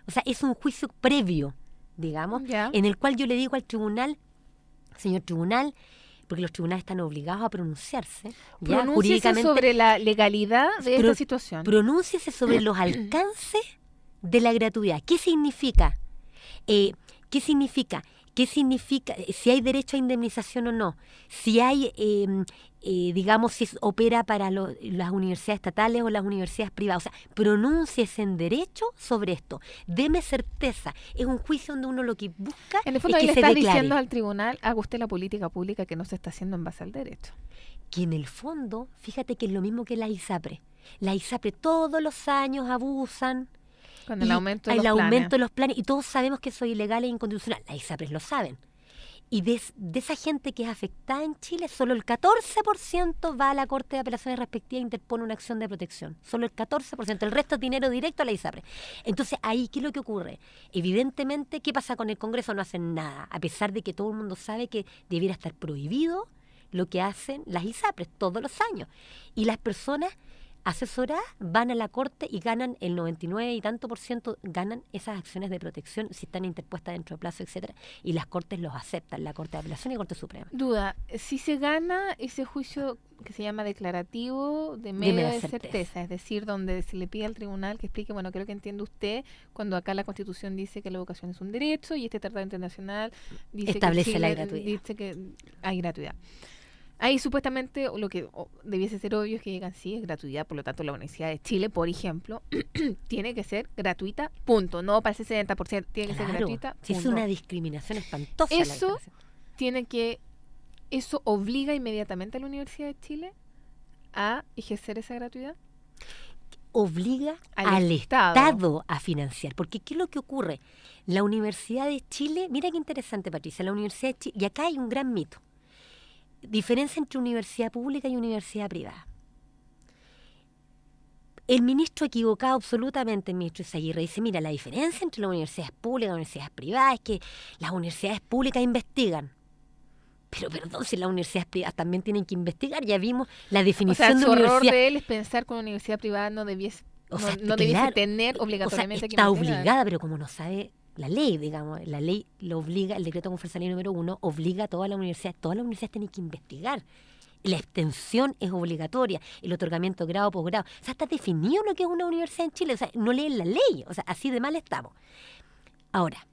O sea, es un juicio previo, digamos, Ya. en el cual yo le digo al tribunal, señor tribunal, porque los tribunales están obligados a pronunciarse, ya, Pronúnciese jurídicamente, sobre la legalidad de Pro- esta situación. pronúnciese sobre los alcances de la gratuidad. ¿Qué significa? ¿Qué significa? ¿Qué significa? Si hay derecho a indemnización o no. Si hay, digamos, si opera para las universidades estatales o las universidades privadas. O sea, pronúnciese en derecho sobre esto. Deme certeza. Es un juicio donde uno lo que busca En el fondo, es ahí que le se estás declare. diciendo al tribunal, haga usted la política pública que no se está haciendo en base al derecho. Que en el fondo, fíjate que es lo mismo que la ISAPRE. La ISAPRE todos los años abusan. Con el Y aumento de el los planes. aumento de los planes, y todos sabemos que eso es ilegal e inconstitucional. Las ISAPRES lo saben. Y de esa gente que es afectada en Chile, solo el 14% va a la Corte de Apelaciones respectiva e interpone una acción de protección. Solo el 14%. El resto es dinero directo a la ISAPRE. Entonces, ahí, ¿qué es lo que ocurre? Evidentemente, ¿qué pasa con el Congreso? No hacen nada, a pesar de que todo el mundo sabe que debiera estar prohibido lo que hacen las ISAPRES todos los años. Y las personas asesoradas van a la corte y ganan el 99 y tanto %, ganan esas acciones de protección si están interpuestas dentro de plazo, etcétera, y las cortes los aceptan, la Corte de Apelación y la Corte Suprema. Duda, si se gana ese juicio que se llama declarativo de medio de certeza, es decir, donde se le pide al tribunal que explique, bueno, creo que entiende usted, cuando acá la Constitución dice que la educación es un derecho y este tratado internacional dice establece que la Chile gratuidad. dice que hay gratuidad. Ahí supuestamente lo que debiese ser obvio es que digan sí, es gratuidad, por lo tanto la Universidad de Chile, por ejemplo, tiene que ser gratuita, punto. No para ese 70%, tiene que ser gratuita, Si es punto. una discriminación espantosa. Eso ¿Eso obliga inmediatamente a la Universidad de Chile a ejercer esa gratuidad? Obliga Al al Estado. Estado a financiar. Porque ¿qué es lo que ocurre? La Universidad de Chile, mira qué interesante, Patricia, la Universidad de Chile, y acá hay un gran mito. Diferencia entre universidad pública y universidad privada. El ministro equivocado absolutamente, el ministro Izaguirre, dice, mira, la diferencia entre las universidades públicas y las universidades privadas es que las universidades públicas investigan. Pero perdón, si las universidades privadas también tienen que investigar, ya vimos la O definición sea, de su error universidad. de él es pensar que una universidad privada no debiese, no debiese claro, tener o sea, obligatoriamente que está investigar. obligada, pero como no sabe la ley, digamos, la ley lo obliga, el decreto conferencial número 1 obliga a todas las universidades tienen que investigar. La extensión es obligatoria, el otorgamiento de grado, posgrado. O sea, está definido lo que es una universidad en Chile. O sea, no leen la ley. O sea, así de mal estamos. Ahora,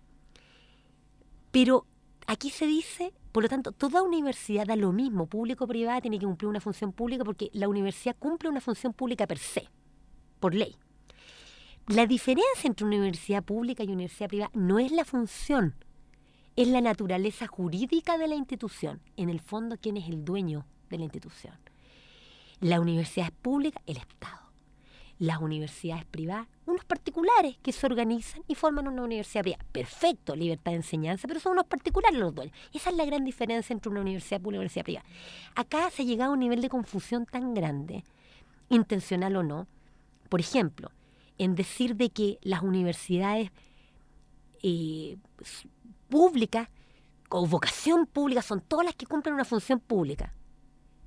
pero aquí se dice, por lo tanto, toda universidad da lo mismo, público o privada, tiene que cumplir una función pública porque la universidad cumple una función pública per se, por ley. La diferencia entre una universidad pública y una universidad privada no es la función, es la naturaleza jurídica de la institución. En el fondo, ¿quién es el dueño de la institución? La universidad pública, el Estado. Las universidades privadas, unos particulares que se organizan y forman una universidad privada. Perfecto, libertad de enseñanza, pero son unos particulares los dueños. Esa es la gran diferencia entre una universidad pública y una universidad privada. Acá se ha llegado a un nivel de confusión tan grande, intencional o no, por ejemplo, en decir de que las universidades públicas o vocación pública son todas las que cumplen una función pública.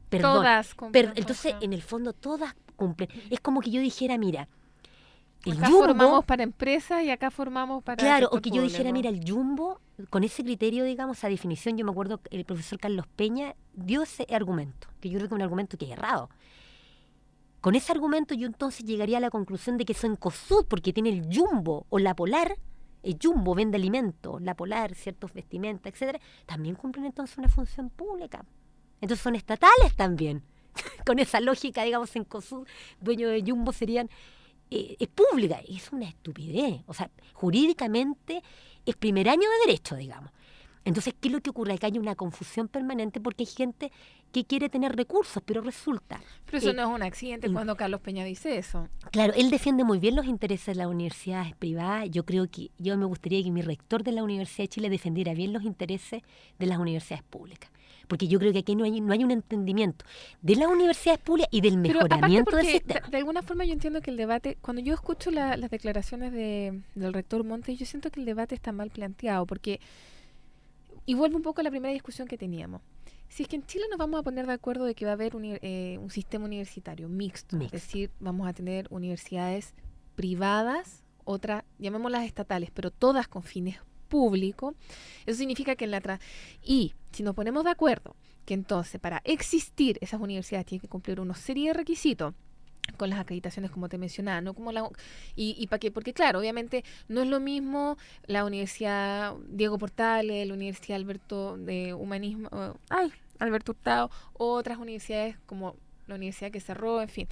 Perdón, Todas cumplen entonces, función. en el fondo, todas cumplen. Es como que yo dijera, mira, el Acá Jumbo, formamos para empresas y acá formamos para claro, sector o que yo dijera, público. mira, el Jumbo, con ese criterio, digamos, esa definición, yo me acuerdo que el profesor Carlos Peña dio ese argumento, que yo creo que es un argumento que es errado. Con ese argumento yo entonces llegaría a la conclusión de que Cencosud, porque tiene el Jumbo o la Polar, el Jumbo vende alimentos, la Polar, ciertos vestimentas, etcétera, también cumplen entonces una función pública. Entonces son estatales también. Con esa lógica, digamos, Cencosud, dueño de Jumbo, serían es pública. Es una estupidez. O sea, jurídicamente es primer año de derecho, digamos. Entonces, ¿qué es lo que ocurre? Acá hay una confusión permanente porque hay gente que quiere tener recursos, pero resulta... Pero eso no es un accidente cuando Carlos Peña dice eso. Claro, él defiende muy bien los intereses de las universidades privadas. Yo me gustaría que mi rector de la Universidad de Chile defendiera bien los intereses de las universidades públicas. Porque yo creo que aquí no hay un entendimiento de las universidades públicas y del Pero aparte mejoramiento del porque sistema. de alguna forma yo entiendo que el debate, cuando yo escucho las declaraciones del rector Montes, yo siento que el debate está mal planteado, porque, y vuelvo un poco a la primera discusión que teníamos, si es que en Chile nos vamos a poner de acuerdo de que va a haber un sistema universitario mixto, es decir, vamos a tener universidades privadas, otras, llamémoslas estatales, pero todas con fines públicos, eso significa que y si nos ponemos de acuerdo que entonces para existir esas universidades tienen que cumplir una serie de requisitos con las acreditaciones como te mencionaba, no como y para qué, porque claro, obviamente no es lo mismo la Universidad Diego Portales, la Universidad Alberto de Humanismo, Alberto Hurtado, otras universidades como la universidad que cerró, en fin.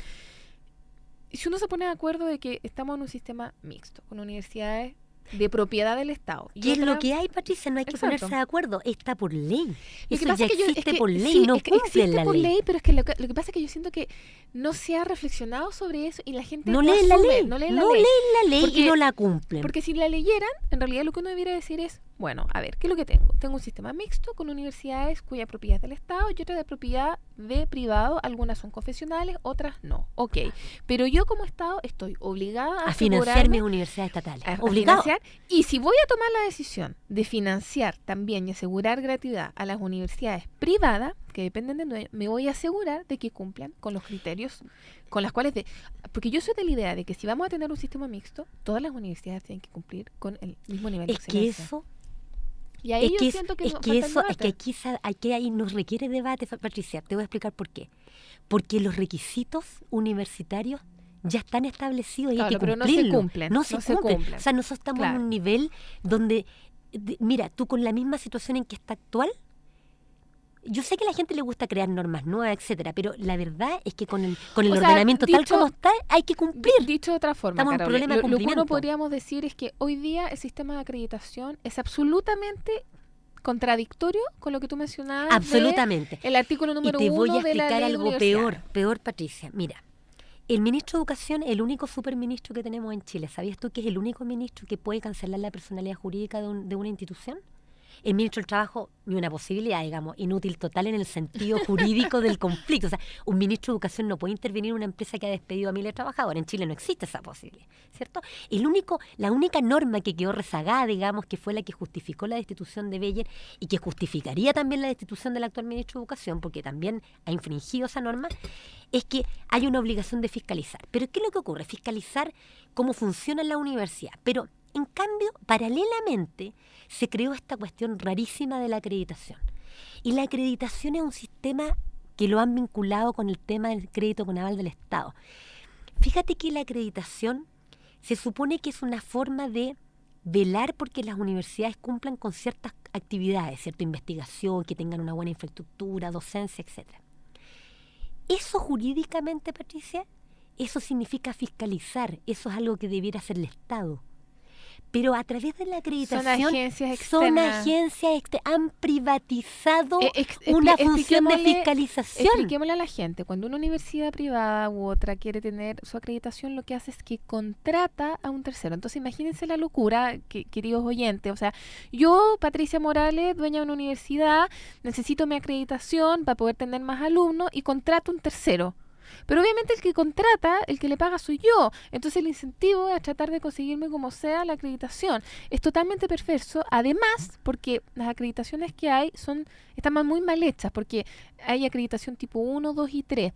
Y si uno se pone de acuerdo de que estamos en un sistema mixto, con universidades de propiedad del Estado. ¿Qué es lo que hay, Patricia? No hay que Exacto. ponerse de acuerdo. Está por ley. Lo Eso que pasa ya es que existe por ley. sí, no es que cumple existe la por ley. ley, pero es que lo que pasa es que yo siento que no se ha reflexionado sobre eso y la gente No leen la asume, ley. no leen No la ley. leen la ley Porque- y no la cumplen. Porque si la leyeran, en realidad lo que uno debiera decir es, bueno, a ver, ¿qué es lo que tengo? Tengo un sistema mixto con universidades cuya propiedad es del Estado y otra de propiedad de privado. Algunas son confesionales, otras no. Ok, pero yo como Estado estoy obligada a financiar asegurarme- mis universidades estatales. a Obligado. financiar, y si voy a tomar la decisión de financiar también y asegurar gratuidad a las universidades privadas, que dependen de mí, me voy a asegurar de que cumplan con los criterios con las cuales... Porque yo soy de la idea de que si vamos a tener un sistema mixto, todas las universidades tienen que cumplir con el mismo nivel de excelencia. Es que eso... Y ahí yo siento que aquí ahí nos requiere debate, Patricia. Te voy a explicar por qué. Porque los requisitos universitarios ya están establecidos y hay que cumplirlos. Pero no se cumplen. No se cumplen. O sea, nosotros estamos en un nivel donde, mira, tú con la misma situación en que está actual, yo sé que a la gente le gusta crear normas nuevas, etcétera, pero la verdad es que con el ordenamiento tal como está, hay que cumplir. Dicho de otra forma, estamos en Carol, problema de lo que cumplimiento. uno podríamos decir es que hoy día el sistema de acreditación es absolutamente contradictorio con lo que tú mencionabas. Absolutamente. El artículo número 1 Y te voy a de la explicar ley algo peor, Patricia. Mira, el ministro de Educación es el único superministro que tenemos en Chile. ¿Sabías tú que es el único ministro que puede cancelar la personalidad jurídica de una institución? El ministro del Trabajo, ni una posibilidad, digamos, inútil total en el sentido jurídico del conflicto. O sea, un ministro de Educación no puede intervenir en una empresa que ha despedido a miles de trabajadores. En Chile no existe esa posibilidad, ¿cierto? La única norma que quedó rezagada, digamos, que fue la que justificó la destitución de Beyer y que justificaría también la destitución del actual ministro de Educación, porque también ha infringido esa norma, es que hay una obligación de fiscalizar. Pero ¿qué es lo que ocurre? Fiscalizar cómo funciona la universidad. Pero en cambio, paralelamente, se creó esta cuestión rarísima de la acreditación. Y la acreditación es un sistema que lo han vinculado con el tema del crédito con aval del Estado. Fíjate que la acreditación se supone que es una forma de velar porque las universidades cumplan con ciertas actividades, cierta investigación, que tengan una buena infraestructura, docencia, etc. Eso jurídicamente, Patricia, eso significa fiscalizar, eso es algo que debiera hacer el Estado. Pero a través de la acreditación son agencias externas. Han privatizado una función de fiscalización. Expliquémosle a la gente, cuando una universidad privada u otra quiere tener su acreditación, lo que hace es que contrata a un tercero. Entonces imagínense la locura, queridos oyentes. O sea, yo, Patricia Morales, dueña de una universidad, necesito mi acreditación para poder tener más alumnos y contrato un tercero. Pero obviamente el que contrata, el que le paga soy yo. Entonces el incentivo es tratar de conseguirme como sea la acreditación. Es totalmente perverso, además, porque las acreditaciones que hay están muy mal hechas, porque hay acreditación tipo 1, 2 y 3.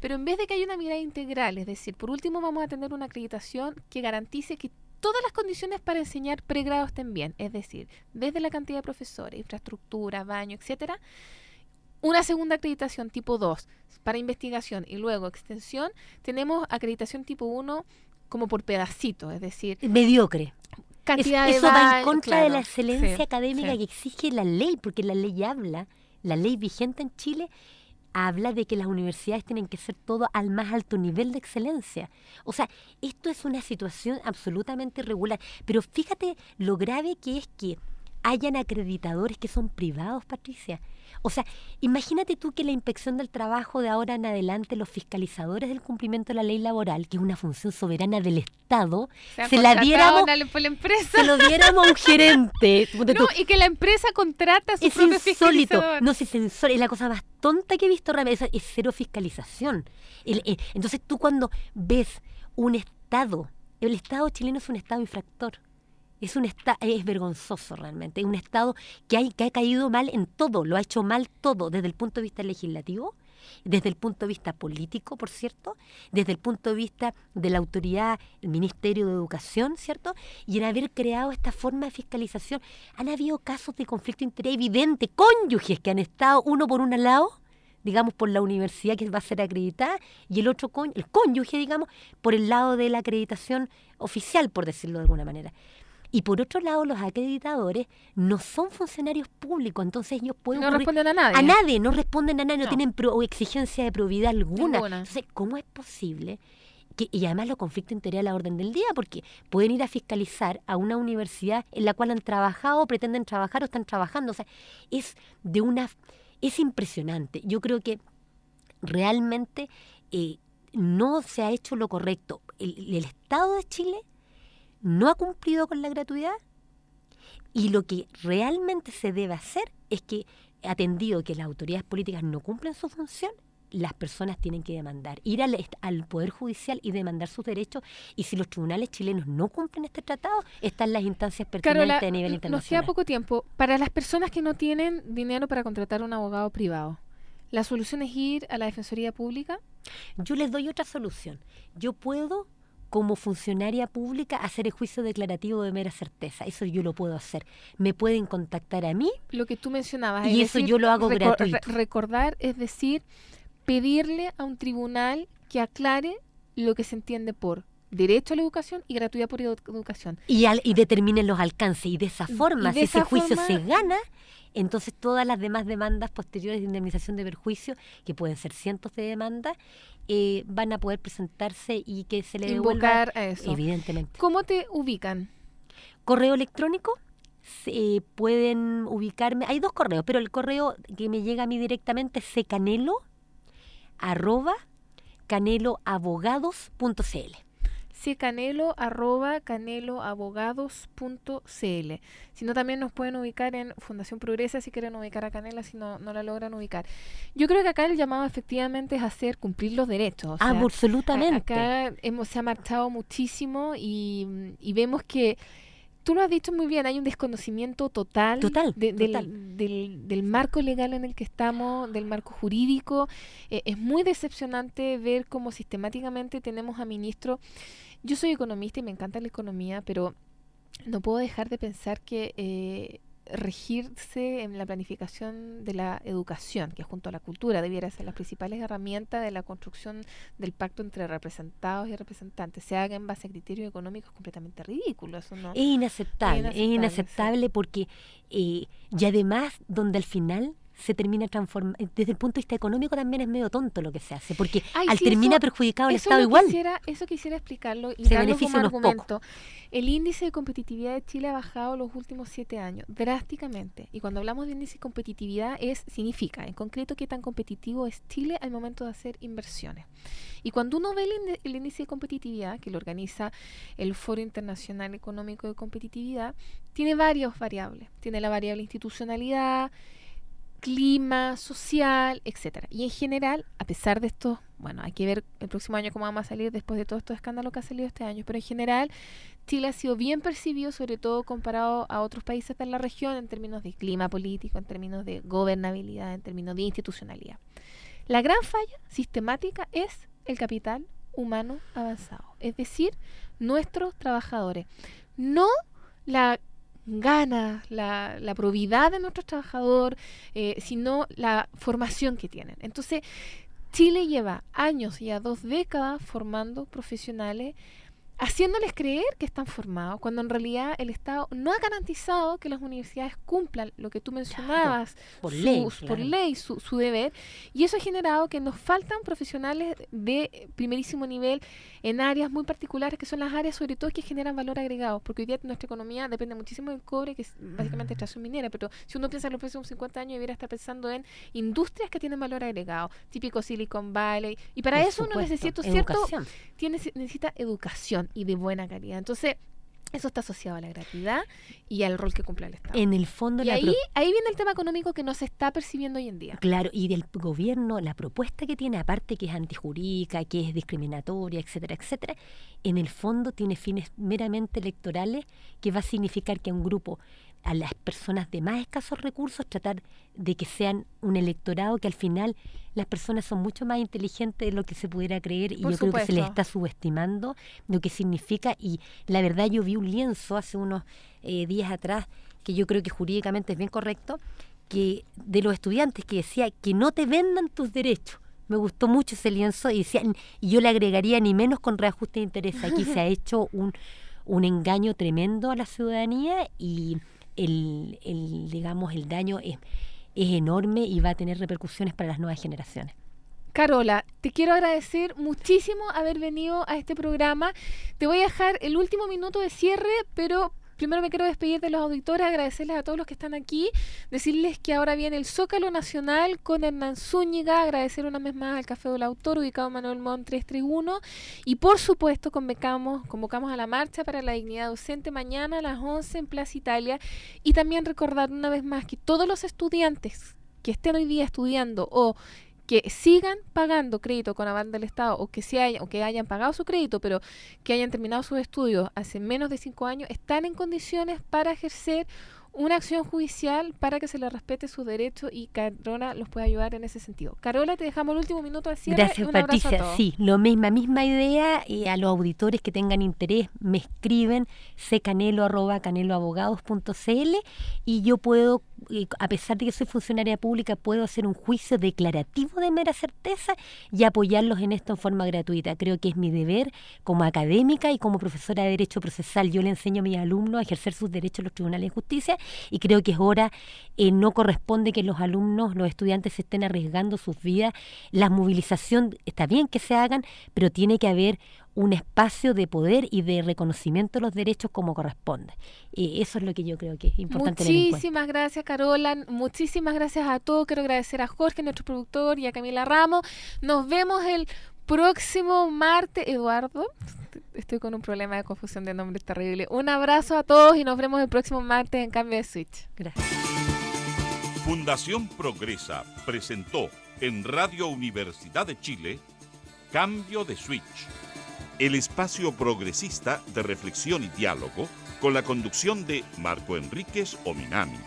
Pero en vez de que haya una mirada integral, es decir, por último vamos a tener una acreditación que garantice que todas las condiciones para enseñar pregrado estén bien, es decir, desde la cantidad de profesores, infraestructura, baño, etcétera. Una segunda acreditación tipo 2 para investigación y luego extensión. Tenemos acreditación tipo 1 como por pedacitos, es decir... mediocre. Cantidad eso de va en contra claro, de la excelencia académica sí. que exige la ley, porque la ley vigente en Chile habla de que las universidades tienen que ser todo al más alto nivel de excelencia. O sea, esto es una situación absolutamente irregular. Pero fíjate lo grave que es que hayan acreditadores que son privados, Patricia. O sea, imagínate tú que la Inspección del Trabajo de ahora en adelante, los fiscalizadores del cumplimiento de la ley laboral, que es una función soberana del Estado, se lo diéramos a un gerente. No, y que la empresa contrata a su propio fiscalizador. No, si es insólito. Es la cosa más tonta que he visto, es cero fiscalización. Entonces tú cuando ves un Estado, el Estado chileno es un Estado infractor. Es vergonzoso realmente. Es un Estado que ha caído mal en todo, lo ha hecho mal todo, desde el punto de vista legislativo, desde el punto de vista político, por cierto, desde el punto de vista de la autoridad, el Ministerio de Educación, ¿cierto? Y en haber creado esta forma de fiscalización, han habido casos de conflicto de interés evidente, cónyuges que han estado uno por un lado, digamos, por la universidad que va a ser acreditada, y el otro, el cónyuge, digamos, por el lado de la acreditación oficial, por decirlo de alguna manera. Y por otro lado, los acreditadores no son funcionarios públicos, entonces ellos pueden... No responden a nadie. No responden a nadie, no tienen exigencia de probidad alguna. Entonces, ¿cómo es posible? Y además los conflictos de interés a la orden del día, porque pueden ir a fiscalizar a una universidad en la cual han trabajado, pretenden trabajar o están trabajando. O sea, es impresionante. Yo creo que realmente no se ha hecho lo correcto. El Estado de Chile no ha cumplido con la gratuidad, y lo que realmente se debe hacer es que, atendido que las autoridades políticas no cumplen su función, las personas tienen que demandar, ir al Poder Judicial y demandar sus derechos, y si los tribunales chilenos no cumplen este tratado, están las instancias pertinentes a nivel internacional. Nos queda poco tiempo. Para las personas que no tienen dinero para contratar un abogado privado, ¿La solución es ir a la Defensoría Pública? Yo les doy otra solución. Yo puedo, como funcionaria pública, hacer el juicio declarativo de mera certeza. Eso yo lo puedo hacer. Me pueden contactar a mí. Lo que tú mencionabas. Y es eso decir, yo lo hago gratuito. Recordar, es decir, pedirle a un tribunal que aclare lo que se entiende por derecho a la educación y gratuidad por educación. Y determinen los alcances. Y de esa forma, de si esa ese juicio forma- se gana, entonces todas las demás demandas posteriores de indemnización de perjuicio, que pueden ser cientos de demandas, van a poder presentarse y que se le devuelva, Invocar a eso. evidentemente. ¿Cómo te ubican? Correo electrónico, pueden ubicarme. Hay 2 correos, pero el correo que me llega a mí directamente es ccanelo@caneloabogados.cl. ccanelo@caneloabogados.cl. Si no, también nos pueden ubicar en Fundación Progresa si quieren ubicar a Canela, si no la logran ubicar. Yo creo que acá el llamado efectivamente es hacer cumplir los derechos. O sea, Absolutamente. acá se ha marchado muchísimo y vemos que, tú lo has dicho muy bien, hay un desconocimiento total, Total. del marco legal en el que estamos, del marco jurídico. Es muy decepcionante ver cómo sistemáticamente tenemos a ministros. Yo soy economista y me encanta la economía, pero no puedo dejar de pensar que regirse en la planificación de la educación, que junto a la cultura debiera ser las principales herramientas de la construcción del pacto entre representados y representantes, se haga en base a criterios económicos completamente ridículos. Eso no. Es inaceptable, inaceptable, porque, y además, donde al final se termina transformando, desde el punto de vista económico también es medio tonto lo que se hace, porque termina perjudicado el Estado igual. Eso quisiera explicarlo y Se darlo beneficia como unos argumento. El índice de competitividad de Chile ha bajado los últimos 7 años, drásticamente. Y cuando hablamos de índice de competitividad, significa, en concreto, qué tan competitivo es Chile al momento de hacer inversiones. Y cuando uno ve el índice de competitividad, que lo organiza el Foro Internacional Económico de Competitividad, tiene varias variables. Tiene la variable institucionalidad, clima, social, etcétera. Y en general, a pesar de esto, bueno, hay que ver el próximo año cómo vamos a salir después de todo estos escándalos que ha salido este año, pero en general Chile ha sido bien percibido, sobre todo comparado a otros países de la región, en términos de clima político, en términos de gobernabilidad, en términos de institucionalidad. La gran falla sistemática es el capital humano avanzado, es decir, nuestros trabajadores. No la ganas, la probidad de nuestros trabajadores, sino la formación que tienen. Entonces, Chile lleva años, ya 2 décadas, formando profesionales, haciéndoles creer que están formados, cuando en realidad el Estado no ha garantizado que las universidades cumplan lo que tú mencionabas, por ley, su deber, y eso ha generado que nos faltan profesionales de primerísimo nivel en áreas muy particulares, que son las áreas sobre todo que generan valor agregado, porque hoy día nuestra economía depende muchísimo del cobre, que es básicamente extracción minera, pero si uno piensa en los próximos 50 años, debería estar pensando en industrias que tienen valor agregado, típico Silicon Valley, y para eso uno necesita necesita educación y de buena calidad. Entonces, eso está asociado a la gratuidad y al rol que cumple el Estado. En el fondo, y ahí viene el tema económico que no se está percibiendo hoy en día. Claro, y del gobierno, la propuesta que tiene, aparte que es antijurídica, que es discriminatoria, etcétera, etcétera, en el fondo tiene fines meramente electorales, que va a significar que a un grupo, a las personas de más escasos recursos, tratar de que sean un electorado que al final las personas son mucho más inteligentes de lo que se pudiera creer, y yo creo que se les está subestimando lo que significa. Y la verdad, yo vi un lienzo hace unos días atrás, que yo creo que jurídicamente es bien correcto, que de los estudiantes, que decía que no te vendan tus derechos. Me gustó mucho ese lienzo, y decía, y yo le agregaría ni menos con reajuste de interés. Aquí se ha hecho un engaño tremendo a la ciudadanía, y digamos, el daño es enorme y va a tener repercusiones para las nuevas generaciones. Carola, te quiero agradecer muchísimo haber venido a este programa. Te voy a dejar el último minuto de cierre, pero primero me quiero despedir de los auditores, agradecerles a todos los que están aquí, decirles que ahora viene el Zócalo Nacional con Hernán Zúñiga, agradecer una vez más al Café del Autor, ubicado en Manuel Montt 331, y por supuesto convocamos a la marcha para la dignidad docente mañana a las 11 en Plaza Italia, y también recordar una vez más que todos los estudiantes que estén hoy día estudiando o que sigan pagando crédito con aval del Estado, o que hayan pagado su crédito, pero que hayan terminado sus estudios hace menos de 5 años, están en condiciones para ejercer una acción judicial para que se le respete sus derechos, y Carola los puede ayudar en ese sentido. Carola, te dejamos el último minuto de cierre. Gracias, Un abrazo a Patricia. todos. Sí, misma idea. Y a los auditores que tengan interés, me escriben ccanelo@caneloabogados.cl, y yo puedo, a pesar de que soy funcionaria pública, puedo hacer un juicio declarativo de mera certeza y apoyarlos en esto en forma gratuita. Creo que es mi deber como académica y como profesora de Derecho Procesal. Yo le enseño a mis alumnos a ejercer sus derechos en los tribunales de justicia, y creo que es hora, no corresponde que los alumnos, los estudiantes se estén arriesgando sus vidas. La movilización está bien que se hagan, pero tiene que haber un espacio de poder y de reconocimiento de los derechos como corresponde. Eso es lo que yo creo que es importante tener en cuenta. Muchísimas gracias, Carola. Muchísimas gracias a todos. Quiero agradecer a Jorge, nuestro productor, y a Camila Ramos. Nos vemos el próximo martes. Eduardo, estoy con un problema de confusión de nombres terrible. Un abrazo a todos y nos vemos el próximo martes en Cambio de Switch. Gracias. Fundación Progresa presentó en Radio Universidad de Chile Cambio de Switch, el espacio progresista de reflexión y diálogo con la conducción de Marco Enríquez Ominami.